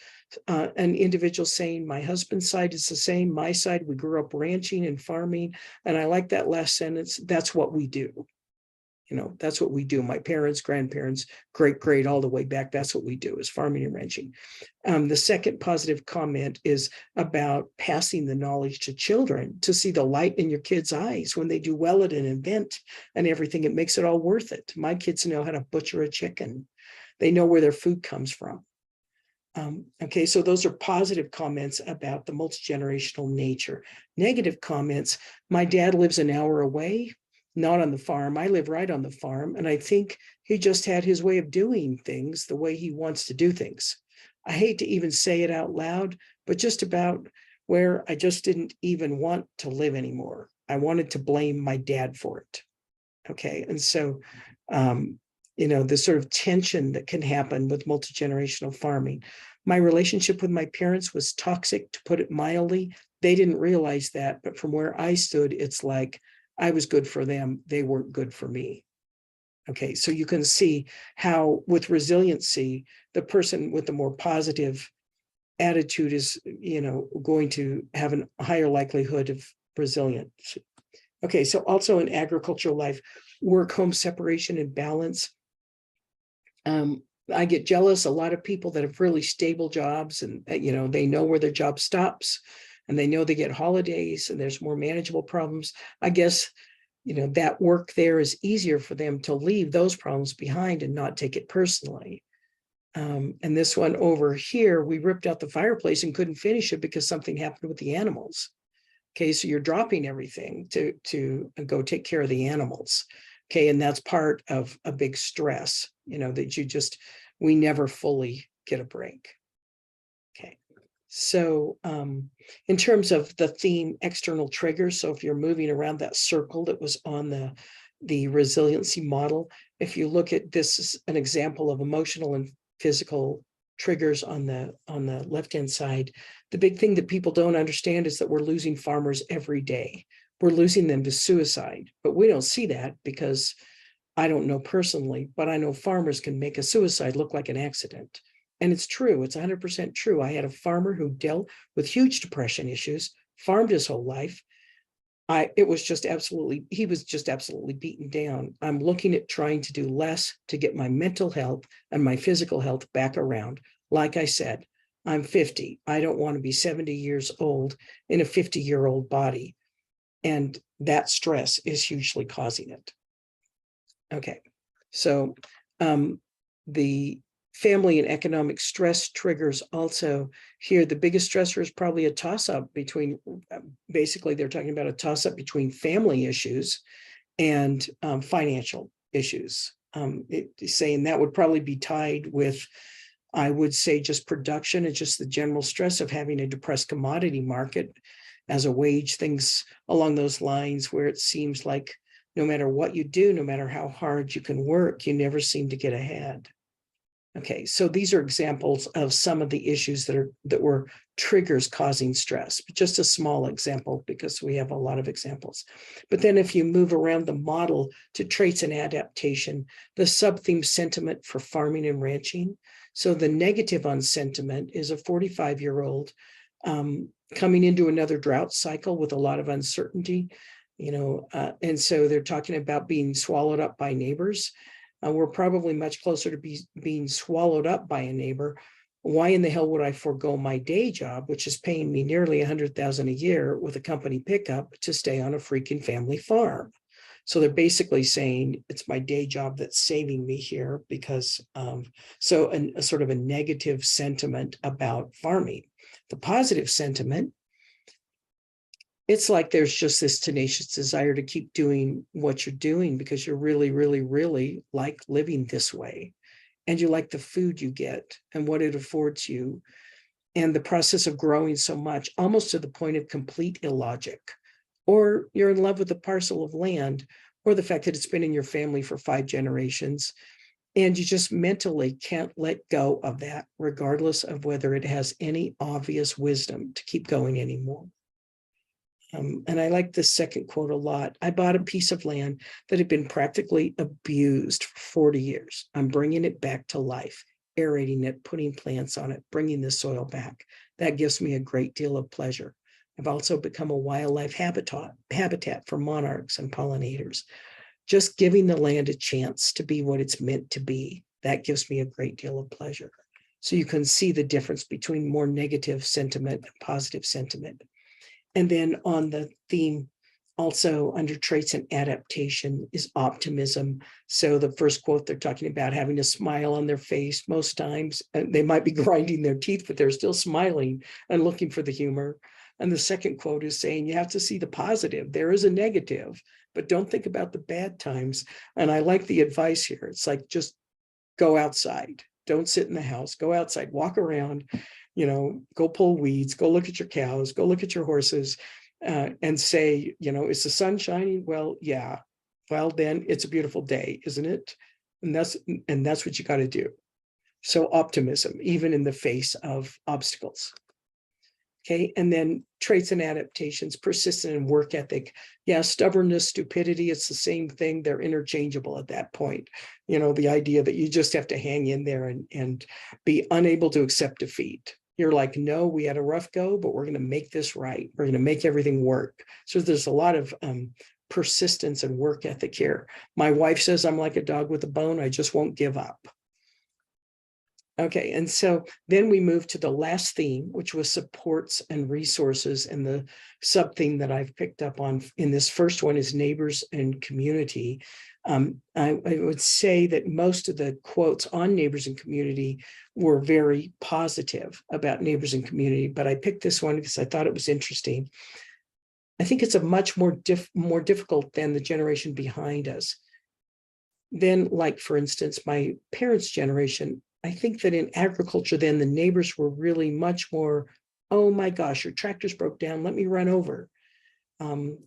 an individual saying, my husband's side is the same, my side, we grew up ranching and farming. And I like that last sentence, that's what we do. You know, that's what we do. My parents, grandparents, great, all the way back. That's what we do, is farming and ranching. The second positive comment is about passing the knowledge to children, to see the light in your kids' eyes when they do well at an event and everything. It makes it all worth it. My kids know how to butcher a chicken. They know where their food comes from. Okay, so those are positive comments about the multi-generational nature. Negative comments, my dad lives an hour away, not on the farm. I live right on the farm. And I think he just had his way of doing things the way he wants to do things. I hate to even say it out loud, but just about where I just didn't even want to live anymore. I wanted to blame my dad for it. Okay. And so, you know, the sort of tension that can happen with multi-generational farming. My relationship with my parents was toxic, to put it mildly. They didn't realize that, but from where I stood, it's like, I was good for them. They weren't good for me. Okay, so you can see how with resiliency, the person with the more positive attitude is, you know, going to have a higher likelihood of resilience. Okay, so also in agricultural life, work, home separation and balance. I get jealous. A lot of people that have really stable jobs and, you know, they know where their job stops. And they know they get holidays and there's more manageable problems. I guess, you know, that work there is easier for them to leave those problems behind and not take it personally. And this one over here, we ripped out the fireplace and couldn't finish it because something happened with the animals. Okay, so you're dropping everything to go take care of the animals. Okay, and that's part of a big stress, you know, that we never fully get a break. Okay. So in terms of the theme, external triggers, so if you're moving around that circle that was on the resiliency model, if you look at this is an example of emotional and physical triggers on the left-hand side. The big thing that people don't understand is that we're losing farmers every day. We're losing them to suicide, but we don't see that because I don't know personally, but I know farmers can make a suicide look like an accident. And it's true, it's 100% true. I had a farmer who dealt with huge depression issues, farmed his whole life. He was just absolutely beaten down. I'm looking at trying to do less to get my mental health and my physical health back around. Like I said, I'm 50. I don't want to be 70 years old in a 50-year-old body. And that stress is hugely causing it. Okay, so the family and economic stress triggers also here. The biggest stressor is probably a toss-up between, basically they're talking about a toss-up between family issues and financial issues. Saying that would probably be tied with, I would say, just production and just the general stress of having a depressed commodity market as a wage, things along those lines where it seems like no matter what you do, no matter how hard you can work, you never seem to get ahead. Okay, so these are examples of some of the issues that were triggers causing stress, but just a small example because we have a lot of examples. But then if you move around the model to traits and adaptation, the sub-theme sentiment for farming and ranching. So the negative on sentiment is a 45-year-old coming into another drought cycle with a lot of uncertainty, you know, and so they're talking about being swallowed up by neighbors. We're probably much closer to being swallowed up by a neighbor Why in the hell would I forego my day job, which is paying me nearly $100,000 a year with a company pickup, to stay on a freaking family farm? So they're basically saying it's my day job that's saving me here because a sort of a negative sentiment about farming. The positive sentiment, it's like there's just this tenacious desire to keep doing what you're doing because you really, really, really like living this way. And you like the food you get and what it affords you. And the process of growing so much, almost to the point of complete illogic. Or you're in love with a parcel of land, or the fact that it's been in your family for 5 generations. And you just mentally can't let go of that, regardless of whether it has any obvious wisdom to keep going anymore. And I like this second quote a lot. I bought a piece of land that had been practically abused for 40 years. I'm bringing it back to life, aerating it, putting plants on it, bringing the soil back. That gives me a great deal of pleasure. I've also become a wildlife habitat for monarchs and pollinators. Just giving the land a chance to be what it's meant to be, that gives me a great deal of pleasure. So you can see the difference between more negative sentiment and positive sentiment. And then on the theme, also under traits and adaptation, is optimism. So the first quote, they're talking about having a smile on their face most times. And they might be grinding their teeth, but they're still smiling and looking for the humor. And the second quote is saying you have to see the positive. There is a negative, but don't think about the bad times. And I like the advice here. It's like, just go outside. Don't sit in the house. Go outside, walk around, go pull weeds, go look at your cows, go look at your horses, and say, is the sun shining? Well, yeah. Well, then it's a beautiful day, isn't it? And that's what you got to do. So optimism, even in the face of obstacles. Okay, and then traits and adaptations, persistent and work ethic. Yeah, stubbornness, stupidity, it's the same thing. They're interchangeable at that point. The idea that you just have to hang in there and be unable to accept defeat. You're like, no, we had a rough go, but we're going to make this right. We're going to make everything work. So there's a lot of persistence and work ethic here. My wife says I'm like a dog with a bone. I just won't give up. Okay, and so then we move to the last theme, which was supports and resources. And the sub-theme that I've picked up on in this first one is neighbors and community. I would say that most of the quotes on neighbors and community were very positive about neighbors and community, but I picked this one because I thought it was interesting. I think it's a much more difficult than the generation behind us. Then, like, for instance, my parents' generation, I think that in agriculture, then the neighbors were really much more, oh my gosh, your tractor's broke down, let me run over. And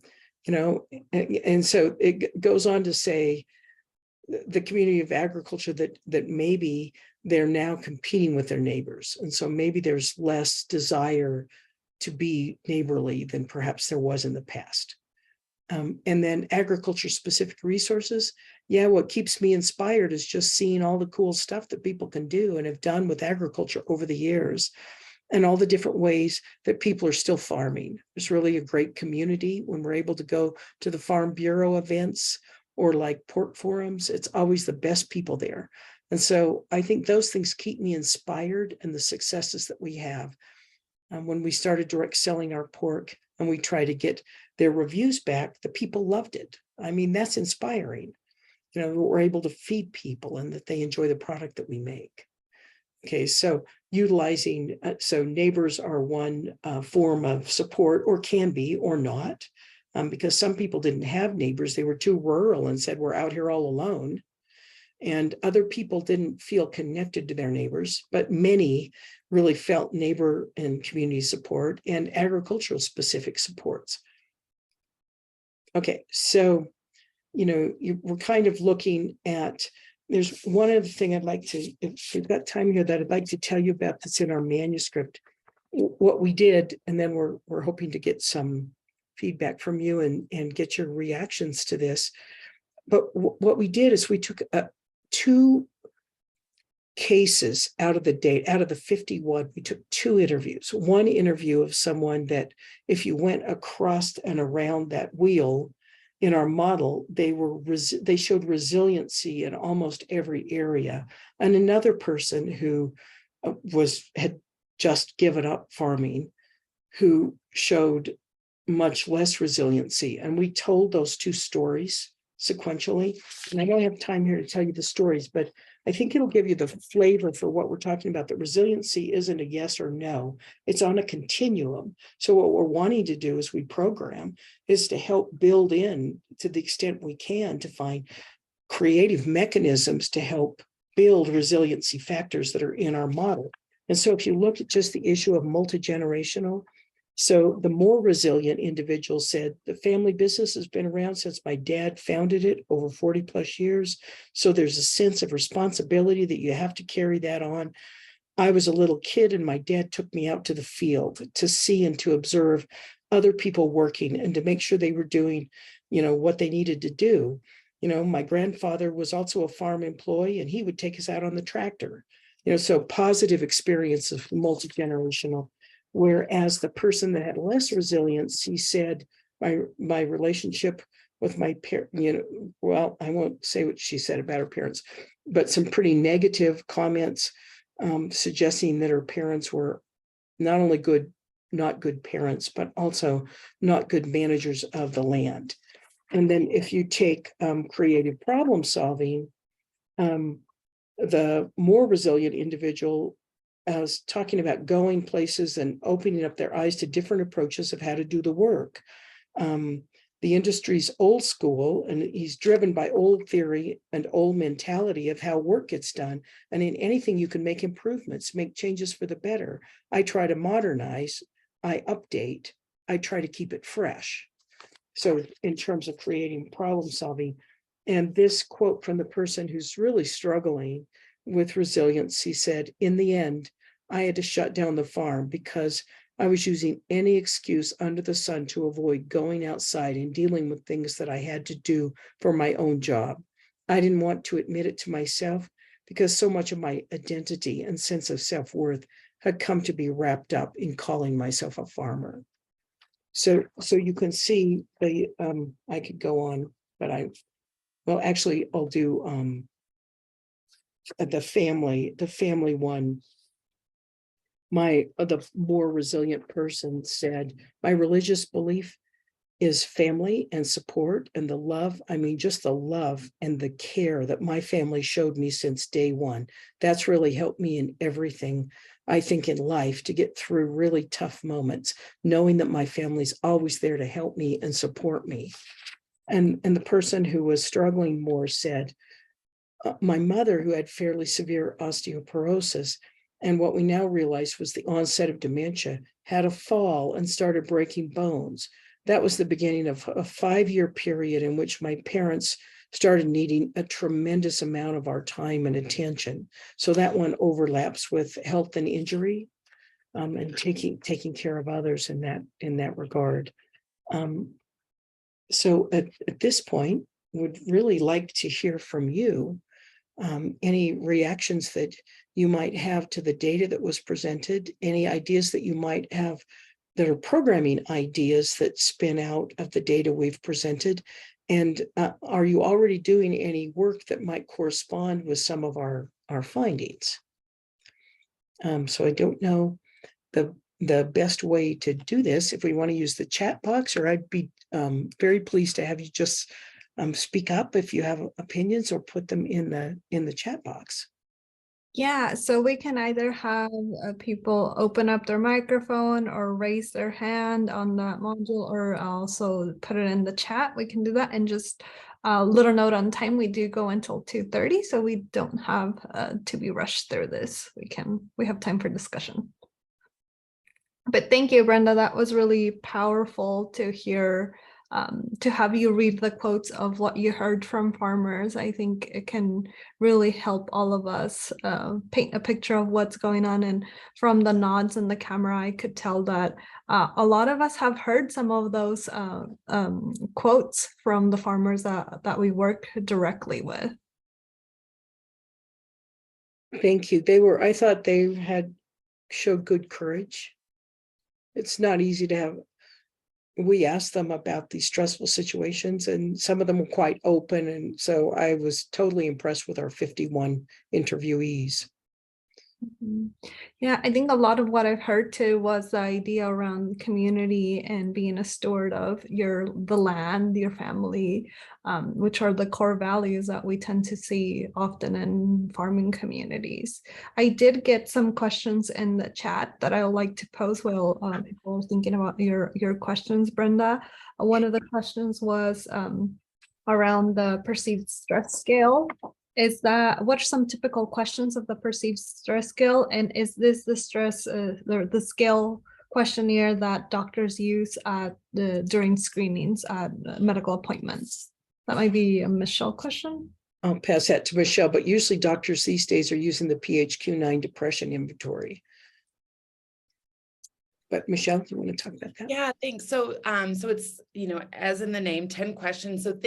so it goes on to say the community of agriculture that maybe they're now competing with their neighbors. And so maybe there's less desire to be neighborly than perhaps there was in the past. And then agriculture specific resources. Yeah, what keeps me inspired is just seeing all the cool stuff that people can do and have done with agriculture over the years, and all the different ways that people are still farming. There's really a great community when we're able to go to the Farm Bureau events or like port forums. It's always the best people there. And so I think those things keep me inspired, and the successes that we have. When we started direct selling our pork and we try to get their reviews back, the people loved it. I mean, that's inspiring. We're able to feed people and that they enjoy the product that we make. Okay, so utilizing, so neighbors are one form of support, or can be, or not, because some people didn't have neighbors. They were too rural and said, we're out here all alone. And other people didn't feel connected to their neighbors, but many really felt neighbor and community support and agricultural specific supports. Okay, so, we're kind of looking at, there's one other thing I'd like to, if we've got time here, that I'd like to tell you about that's in our manuscript, what we did, and then we're hoping to get some feedback from you and get your reactions to this. But what we did is we took 2 cases out of the 51, we took 2 interviews. One interview of someone that if you went across and around that wheel in our model, they showed resiliency in almost every area. And another person who had just given up farming, who showed much less resiliency. And we told those two stories sequentially. And I don't have time here to tell you the stories, but I think it'll give you the flavor for what we're talking about. That resiliency isn't a yes or no, it's on a continuum. So what we're wanting to do as we program is to help build in, to the extent we can, to find creative mechanisms to help build resiliency factors that are in our model. And so if you look at just the issue of multi-generational, so the more resilient individual said, the family business has been around since my dad founded it over 40 plus years. So there's a sense of responsibility that you have to carry that on. I was a little kid and my dad took me out to the field to see and to observe other people working and to make sure they were doing, what they needed to do. My grandfather was also a farm employee and he would take us out on the tractor. So positive experiences, multi-generational. Whereas the person that had less resilience, he said, my relationship with my parents, well, I won't say what she said about her parents, but some pretty negative comments suggesting that her parents were not only not good parents, but also not good managers of the land. And then if you take creative problem solving, the more resilient individual was talking about going places and opening up their eyes to different approaches of how to do the work. The industry's old school, and he's driven by old theory and old mentality of how work gets done. And in anything you can make improvements, make changes for the better. I try to modernize, I update, I try to keep it fresh. So in terms of creating problem solving, and this quote from the person who's really struggling with resilience, he said, in the end, I had to shut down the farm because I was using any excuse under the sun to avoid going outside and dealing with things that I had to do for my own job. I didn't want to admit it to myself because so much of my identity and sense of self-worth had come to be wrapped up in calling myself a farmer. So you can see I could go on, but actually I'll do the family one. The more resilient person said, my religious belief is family and support and the love. I mean, just the love and the care that my family showed me since day one. That's really helped me in everything, I think, in life, to get through really tough moments, knowing that my family's always there to help me and support me. And the person who was struggling more said, my mother, who had fairly severe osteoporosis, and what we now realize was the onset of dementia, had a fall and started breaking bones. That was the beginning of a 5-year period in which my parents started needing a tremendous amount of our time and attention. So that one overlaps with health and injury, and taking care of others in that regard. So at this point, would really like to hear from you. Any reactions that you might have to the data that was presented, any ideas that you might have that are programming ideas that spin out of the data we've presented, and are you already doing any work that might correspond with some of our findings? So I don't know the best way to do this, if we want to use the chat box, or I'd be very pleased to have you just speak up if you have opinions, or put them in the chat box. Yeah, so we can either have people open up their microphone or raise their hand on that module, or also put it in the chat. We can do that. And just a little note on time, we do go until 2:30, so we don't have to be rushed through this. We have time for discussion. But thank you, Brenda. That was really powerful to hear, to have you read the quotes of what you heard from farmers. I think it can really help all of us paint a picture of what's going on. And from the nods in the camera, I could tell that a lot of us have heard some of those quotes from the farmers that we work directly with. Thank you. I thought they had showed good courage. It's not easy to have. We asked them about these stressful situations, and some of them were quite open. And so I was totally impressed with our 51 interviewees. Mhm. Yeah, I think a lot of what I've heard too was the idea around community and being a steward of the land, your family, which are the core values that we tend to see often in farming communities. I did get some questions in the chat that I would like to pose while people are thinking about your questions, Brenda. One of the questions was around the perceived stress scale. What are some typical questions of the perceived stress scale? And is this the stress, the scale questionnaire that doctors use during screenings at medical appointments? That might be a Michelle question. I'll pass that to Michelle, but usually doctors these days are using the PHQ-9 depression inventory. But Michelle, you want to talk about that? Yeah, thanks. So it's, as in the name, 10 questions. So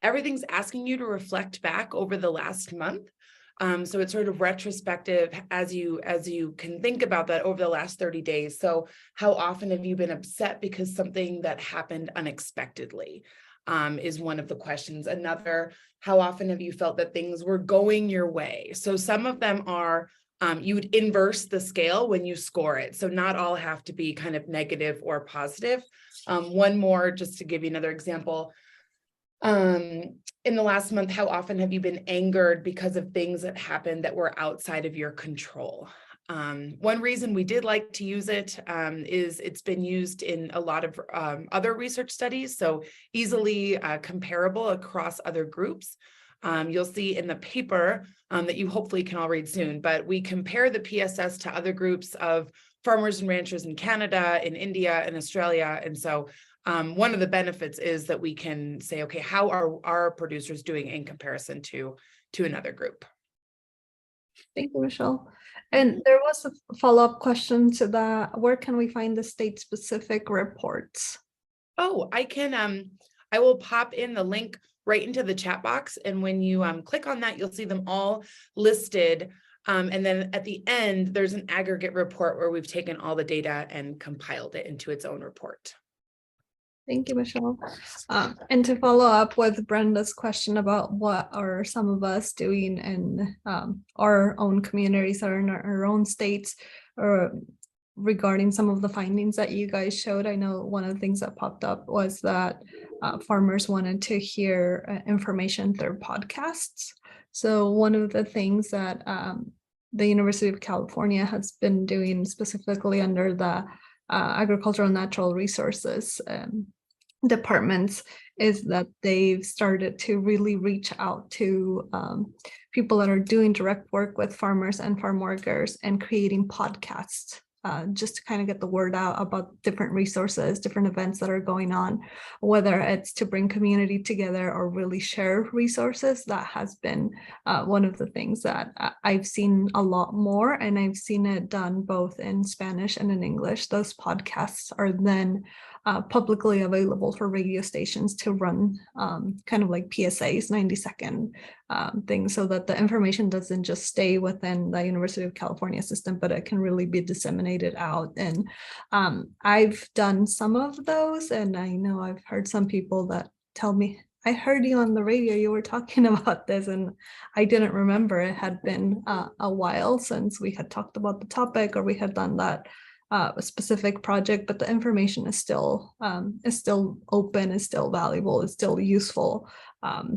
everything's asking you to reflect back over the last month. So it's sort of retrospective as you can think about that over the last 30 days. So how often have you been upset because something that happened unexpectedly is one of the questions. Another, how often have you felt that things were going your way? So some of them are you would inverse the scale when you score it. So not all have to be kind of negative or positive. One more, just to give you another example. In the last month, how often have you been angered because of things that happened that were outside of your control? One reason we did like to use it is it's been used in a lot of other research studies, so easily comparable across other groups. You'll see in the paper that you hopefully can all read soon, but we compare the PSS to other groups of farmers and ranchers in Canada, in India, and Australia. And so one of the benefits is that we can say, okay, how are our producers doing in comparison to another group? Thank you, Michelle. And there was a follow-up question to that. Where can we find the state-specific reports? Oh, I will pop in the link right into the chat box. And when you click on that, you'll see them all listed. And then at the end, there's an aggregate report where we've taken all the data and compiled it into its own report. Thank you, Michelle. And to follow up with Brenda's question about what are some of us doing in our own communities or in our own states, or regarding some of the findings that you guys showed, I know one of the things that popped up was that farmers wanted to hear information through podcasts. So one of the things that the University of California has been doing specifically under the agricultural and natural resources departments is that they've started to really reach out to people that are doing direct work with farmers and farm workers and creating podcasts just to kind of get the word out about different resources, different events that are going on, whether it's to bring community together or really share resources. That has been one of the things that I've seen a lot more, and I've seen it done both in Spanish and in English. Those podcasts are then publicly available for radio stations to run kind of like PSAs, 90-second things, so that the information doesn't just stay within the University of California system, but it can really be disseminated out. And I've done some of those, and I know I've heard some people that tell me, I heard you on the radio, you were talking about this, and I didn't remember. It had been a while since we had talked about the topic or we had done that a specific project, but the information is still open, is still valuable, is still useful.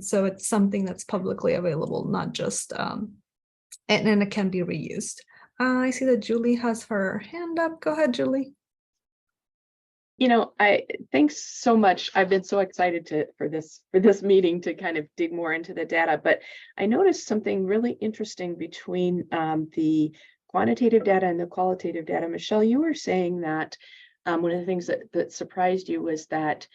So it's something that's publicly available, not just, and it can be reused. I see that Julie has her hand up. Go ahead, Julie. Thanks so much. I've been so excited for this meeting to kind of dig more into the data, but I noticed something really interesting between the quantitative data and the qualitative data. Michelle, you were saying that one of the things that surprised you was that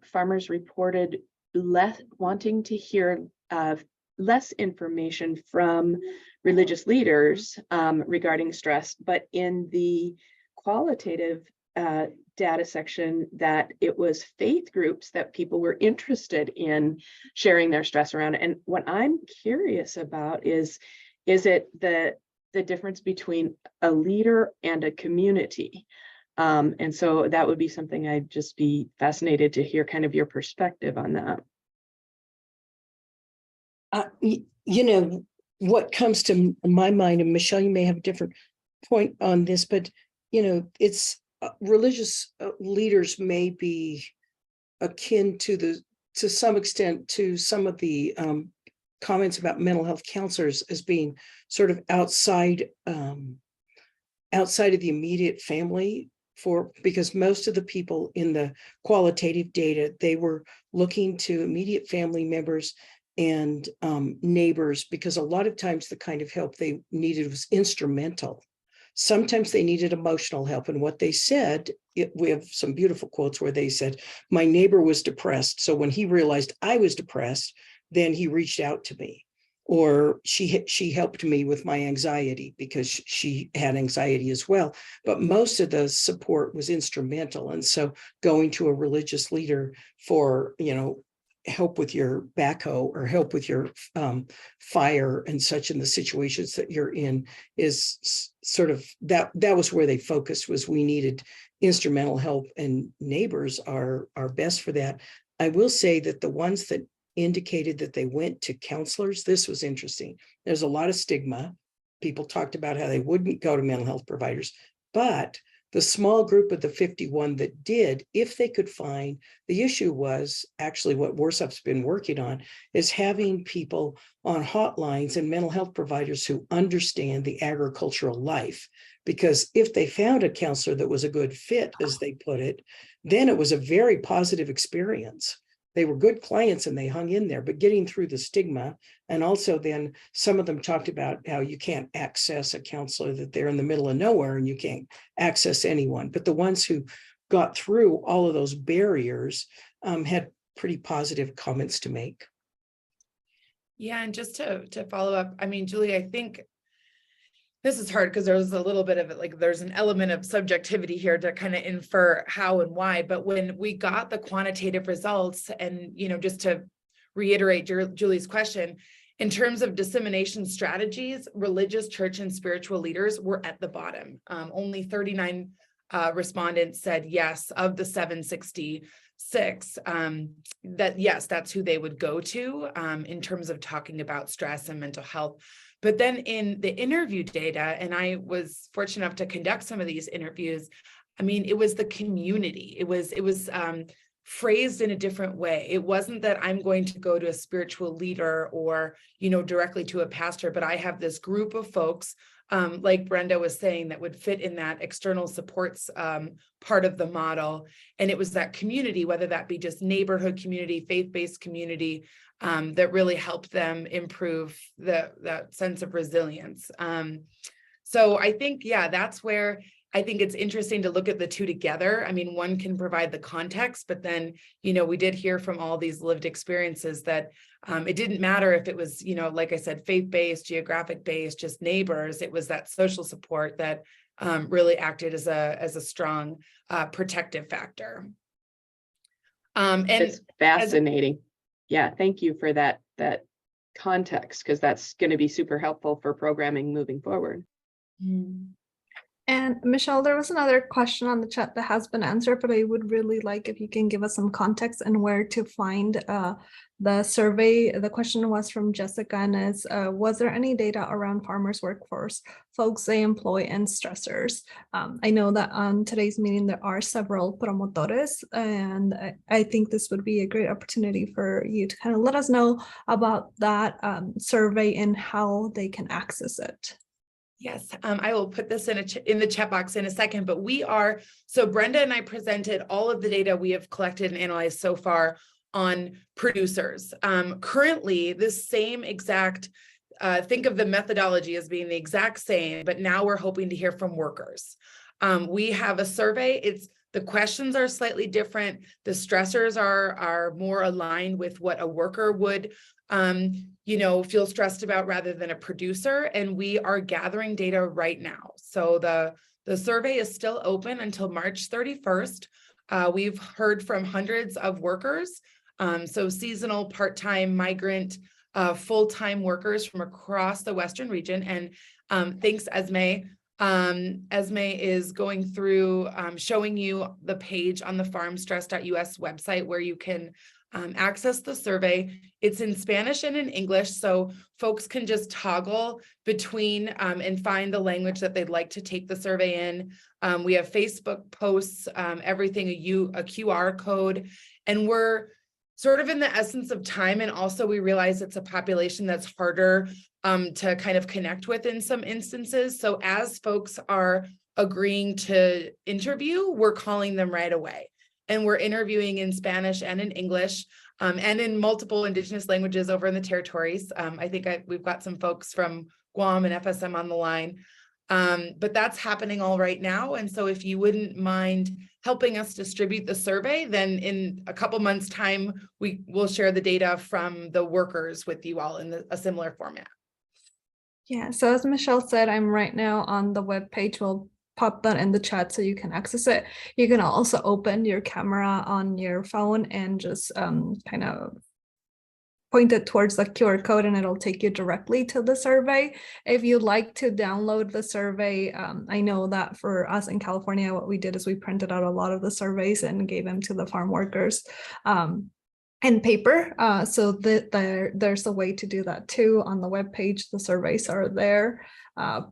farmers reported wanting to hear less information from religious leaders regarding stress, but in the qualitative data section that it was faith groups that people were interested in sharing their stress around. And what I'm curious about is it the difference between a leader and a community? And so that would be something I'd just be fascinated to hear kind of your perspective on that. what comes to my mind, and Michelle, you may have a different point on this, but it's religious leaders may be akin to some extent to some of the comments about mental health counselors as being sort of outside of the immediate family, because most of the people in the qualitative data, they were looking to immediate family members and neighbors, because a lot of times the kind of help they needed was instrumental. Sometimes they needed emotional help. And what they said, we have some beautiful quotes where they said, my neighbor was depressed. So when he realized I was depressed, then he reached out to me. Or she helped me with my anxiety because she had anxiety as well. But most of the support was instrumental. And so going to a religious leader for, help with your backhoe or help with your fire and such in the situations that you're in is sort of that was where they focused, was we needed instrumental help, and neighbors are best for that. I will say that the ones that indicated that they went to counselors, this was interesting. There's a lot of stigma. People talked about how they wouldn't go to mental health providers, but the small group of the 51 that did, if they could find, the issue was actually what WRASAP's been working on, is having people on hotlines and mental health providers who understand the agricultural life. Because if they found a counselor that was a good fit, as they put it, then it was a very positive experience. They were good clients and they hung in there, but getting through the stigma. And also then some of them talked about how you can't access a counselor, that they're in the middle of nowhere and you can't access anyone. But the ones who got through all of those barriers had pretty positive comments to make. Yeah, and just to follow up, I mean, Julie, I think this is hard because there's a little bit of it, like there's an element of subjectivity here to kind of infer how and why. But when we got the quantitative results, and, just to reiterate Julie's question, in terms of dissemination strategies, religious, church, and spiritual leaders were at the bottom. Only 39 respondents said yes of the 766, that yes, that's who they would go to in terms of talking about stress and mental health. But then in the interview data, and I was fortunate enough to conduct some of these interviews, I mean, it was the community. It was phrased in a different way. It wasn't that I'm going to go to a spiritual leader or, directly to a pastor, but I have this group of folks, like Brenda was saying, that would fit in that external supports part of the model. And it was that community, whether that be just neighborhood community, faith-based community, that really helped them improve that sense of resilience. So I think, that's where I think it's interesting to look at the two together. I mean, one can provide the context, but then, we did hear from all these lived experiences that it didn't matter if it was, like I said, faith-based, geographic-based, just neighbors. It was that social support that really acted as a strong protective factor. And it's fascinating. Yeah, thank you for that context, because that's going to be super helpful for programming moving forward. And Michelle, there was another question on the chat that has been answered, but I would really like if you can give us some context and where to find the survey. The question was from Jessica, and is, was there any data around farmers' workforce, folks they employ, and stressors? I know that on today's meeting, there are several promotores, and I think this would be a great opportunity for you to kind of let us know about that survey and how they can access it. Yes, I will put this in the chat box in a second, but so Brenda and I presented all of the data we have collected and analyzed so far on producers. Currently, this same exact, think of the methodology as being the exact same, but now we're hoping to hear from workers. We have a survey. The questions are slightly different. The stressors are more aligned with what a worker would feel stressed about rather than a producer. And we are gathering data right now. So the survey is still open until March 31st. We've heard from hundreds of workers. So seasonal, part-time, migrant, full-time workers from across the Western region. And thanks, Esme. Esme is going through showing you the page on the farmstress.us website where you can access the survey. It's in Spanish and in English, so folks can just toggle between and find the language that they'd like to take the survey in. We have Facebook posts, everything, a QR code, and we're sort of in the essence of time. And also we realize it's a population that's harder to kind of connect with in some instances. So as folks are agreeing to interview, we're calling them right away. And we're interviewing in Spanish and in English and in multiple Indigenous languages over in the territories. I think we've got some folks from Guam and FSM on the line, but that's happening all right now. And so if you wouldn't mind helping us distribute the survey, then in a couple months' time, we will share the data from the workers with you all in a similar format. Yeah, so as Michelle said, I'm right now on the web page. We'll pop that in the chat so you can access it. You can also open your camera on your phone and just kind of point it towards the QR code and it'll take you directly to the survey. If you'd like to download the survey, I know that for us in California, what we did is we printed out a lot of the surveys and gave them to the farm workers in paper. So there's a way to do that too. On the webpage, the surveys are there.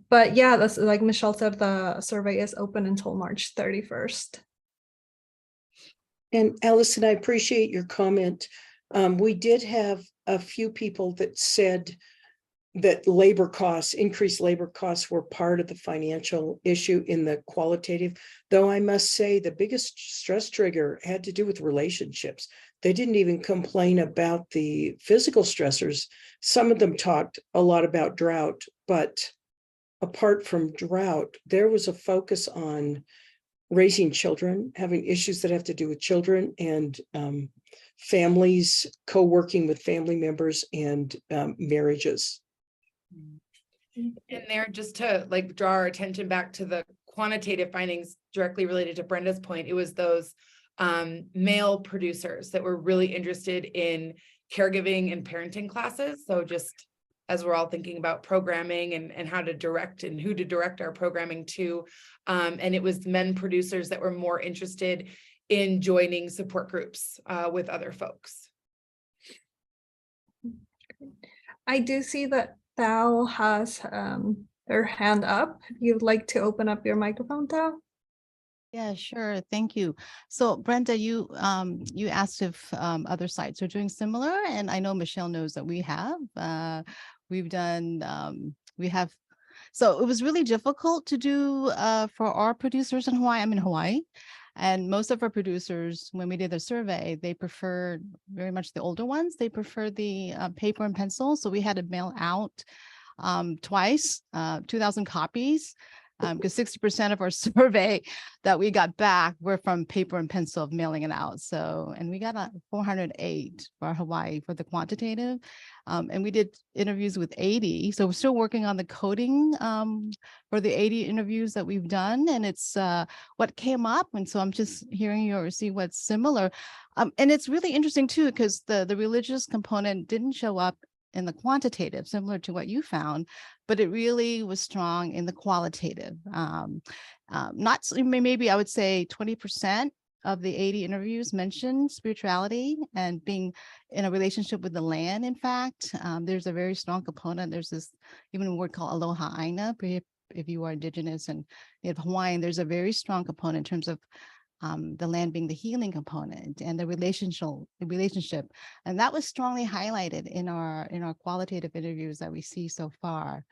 But yeah, that's like Michelle said, the survey is open until March 31st. And Allison, I appreciate your comment. We did have a few people that said that increased labor costs were part of the financial issue in the qualitative, though I must say the biggest stress trigger had to do with relationships. They didn't even complain about the physical stressors. Some of them talked a lot about drought, but apart from drought, there was a focus on raising children, having issues that have to do with children and families, co-working with family members and marriages. And there, just to like draw our attention back to the quantitative findings directly related to Brenda's point, it was those male producers that were really interested in caregiving and parenting classes. So just as we're all thinking about programming and how to direct and who to direct our programming to, and it was men producers that were more interested in joining support groups with other folks. I do see that Thal has her hand up. If you'd like to open up your microphone, Thal. Yeah, sure. Thank you. So Brenda, you asked if other sites are doing similar, and I know Michelle knows that we have. We've done, so it was really difficult to do for our producers in Hawaii. I'm in Hawaii, and most of our producers, when we did the survey, they preferred very much the older ones. They preferred the paper and pencil. So we had to mail out twice, 2,000 copies. Because 60% of our survey that we got back were from paper and pencil of mailing it out. So, and we got 408 for Hawaii for the quantitative. And we did interviews with 80. So we're still working on the coding for the 80 interviews that we've done. And it's what came up. And so I'm just hearing you or see what's similar. And it's really interesting too, because the religious component didn't show up in the quantitative, similar to what you found, but it really was strong in the qualitative. Not maybe I would say 20% of the 80 interviews mentioned spirituality and being in a relationship with the land. In fact, there's a very strong component. There's this even a word called aloha aina. If you are Indigenous and Native Hawaiian, there's a very strong component in terms of the land being the healing component and the relationship, and that was strongly highlighted in our qualitative interviews that we see so far.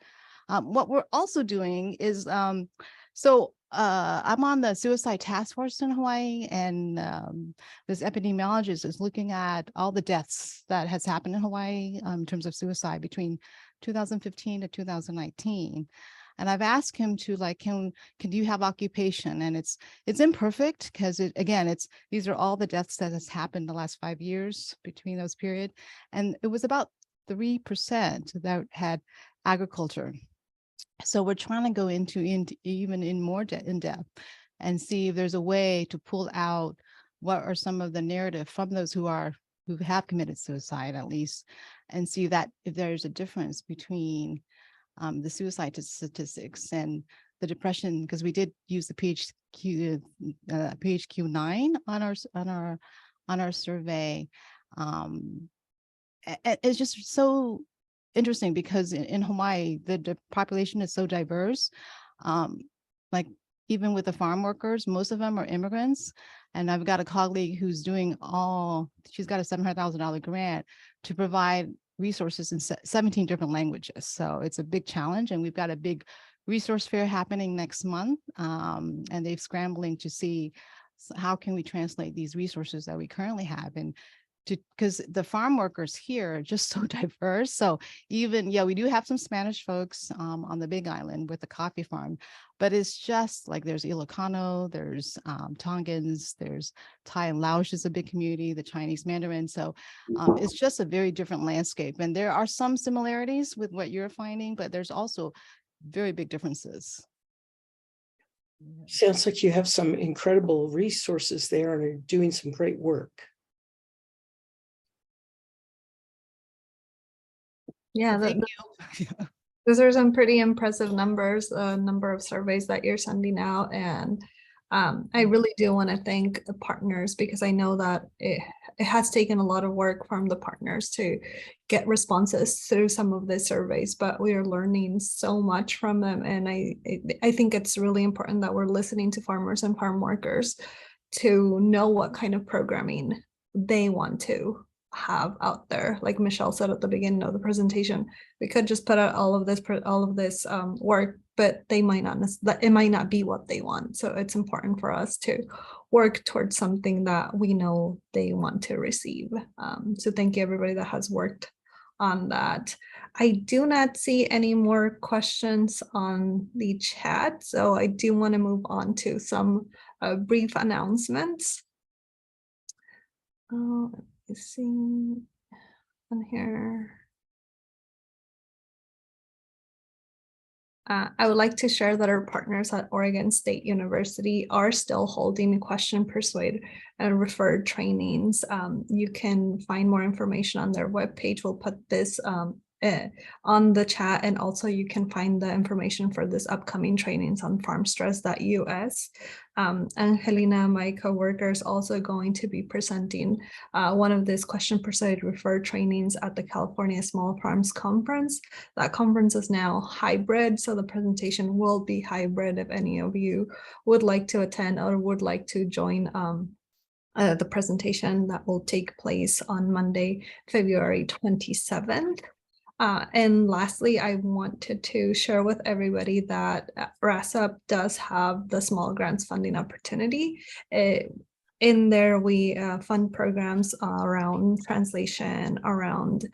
What we're also doing is, I'm on the suicide task force in Hawaii, and this epidemiologist is looking at all the deaths that has happened in Hawaii in terms of suicide between 2015 to 2019. And I've asked him to can you have occupation? And it's imperfect because these are all the deaths that has happened the last 5 years between those period. And it was about 3% that had agriculture. So we're trying to go into even in more in depth and see if there's a way to pull out what are some of the narrative from those who have committed suicide at least, and see that if there's a difference between the suicide statistics and the depression, because we did use the PHQ9 on our survey, It's just so interesting because in Hawaii, the population is so diverse. Like even with the farm workers, most of them are immigrants. And I've got a colleague who's doing she's got a $700,000 grant to provide resources in 17 different languages. So it's a big challenge, and we've got a big resource fair happening next month. And they're scrambling to see how can we translate these resources that we currently have, and because the farm workers here are just so diverse. So even, we do have some Spanish folks on the Big Island with the coffee farm, but it's just like there's Ilocano, there's Tongans, there's Thai and Laos is a big community, the Chinese Mandarin. So it's just a very different landscape. And there are some similarities with what you're finding, but there's also very big differences. Sounds like you have some incredible resources there and are doing some great work. Yeah, Thank you. those are some pretty impressive numbers, number of surveys that you're sending out. And I really do want to thank the partners, because I know that it has taken a lot of work from the partners to get responses through some of the surveys, but we are learning so much from them. And I think it's really important that we're listening to farmers and farm workers to know what kind of programming they want to have out there. Like Michelle said at the beginning of the presentation, we could just put out all of this work, but it might not be what they want. So it's important for us to work towards something that we know they want to receive. So thank you everybody that has worked on that. I do not see any more questions on the chat, so I do want to move on to some brief announcements. See on here. I would like to share that our partners at Oregon State University are still holding question, persuade, and refer trainings. You can find more information on their webpage. We'll put this on the chat, and also you can find the information for this upcoming trainings on farmstress.us. Angelina, my co-worker, is also going to be presenting one of these question, persuade, refer trainings at the California Small Farms Conference. That conference is now hybrid, so the presentation will be hybrid. If any of you would like to attend or would like to join the presentation, that will take place on Monday, February 27th. And lastly, I wanted to share with everybody that WRASAP does have the small grants funding opportunity. In there, we fund programs around translation, around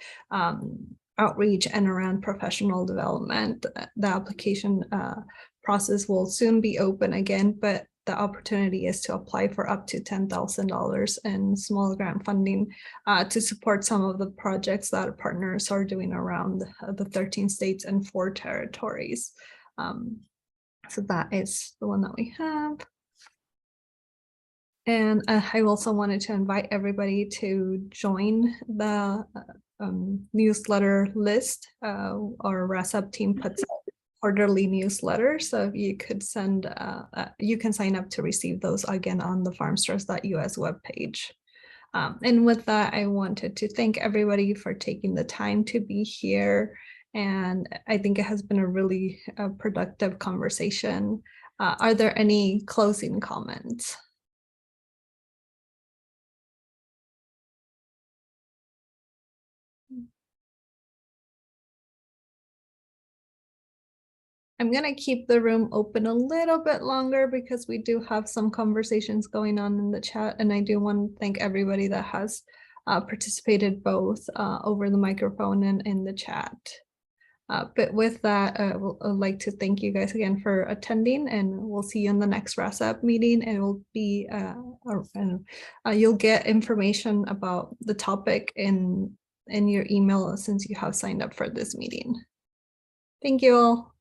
outreach, and around professional development. The application process will soon be open again, but the opportunity is to apply for up to $10,000 in small grant funding to support some of the projects that our partners are doing around the 13 states and 4 territories. So that is the one that we have. And I also wanted to invite everybody to join the newsletter list. Our WRASAP team puts out quarterly newsletter, so you could send you can sign up to receive those again on the farmstress.us webpage. And with that, I wanted to thank everybody for taking the time to be here, and I think it has been a really productive conversation. Are there any closing comments? I'm going to keep the room open a little bit longer because we do have some conversations going on in the chat, and I do want to thank everybody that has participated both over the microphone and in the chat. But with that, I'd like to thank you guys again for attending, and we'll see you in the next WRASAP meeting. It will be, you'll get information about the topic in your email since you have signed up for this meeting. Thank you all.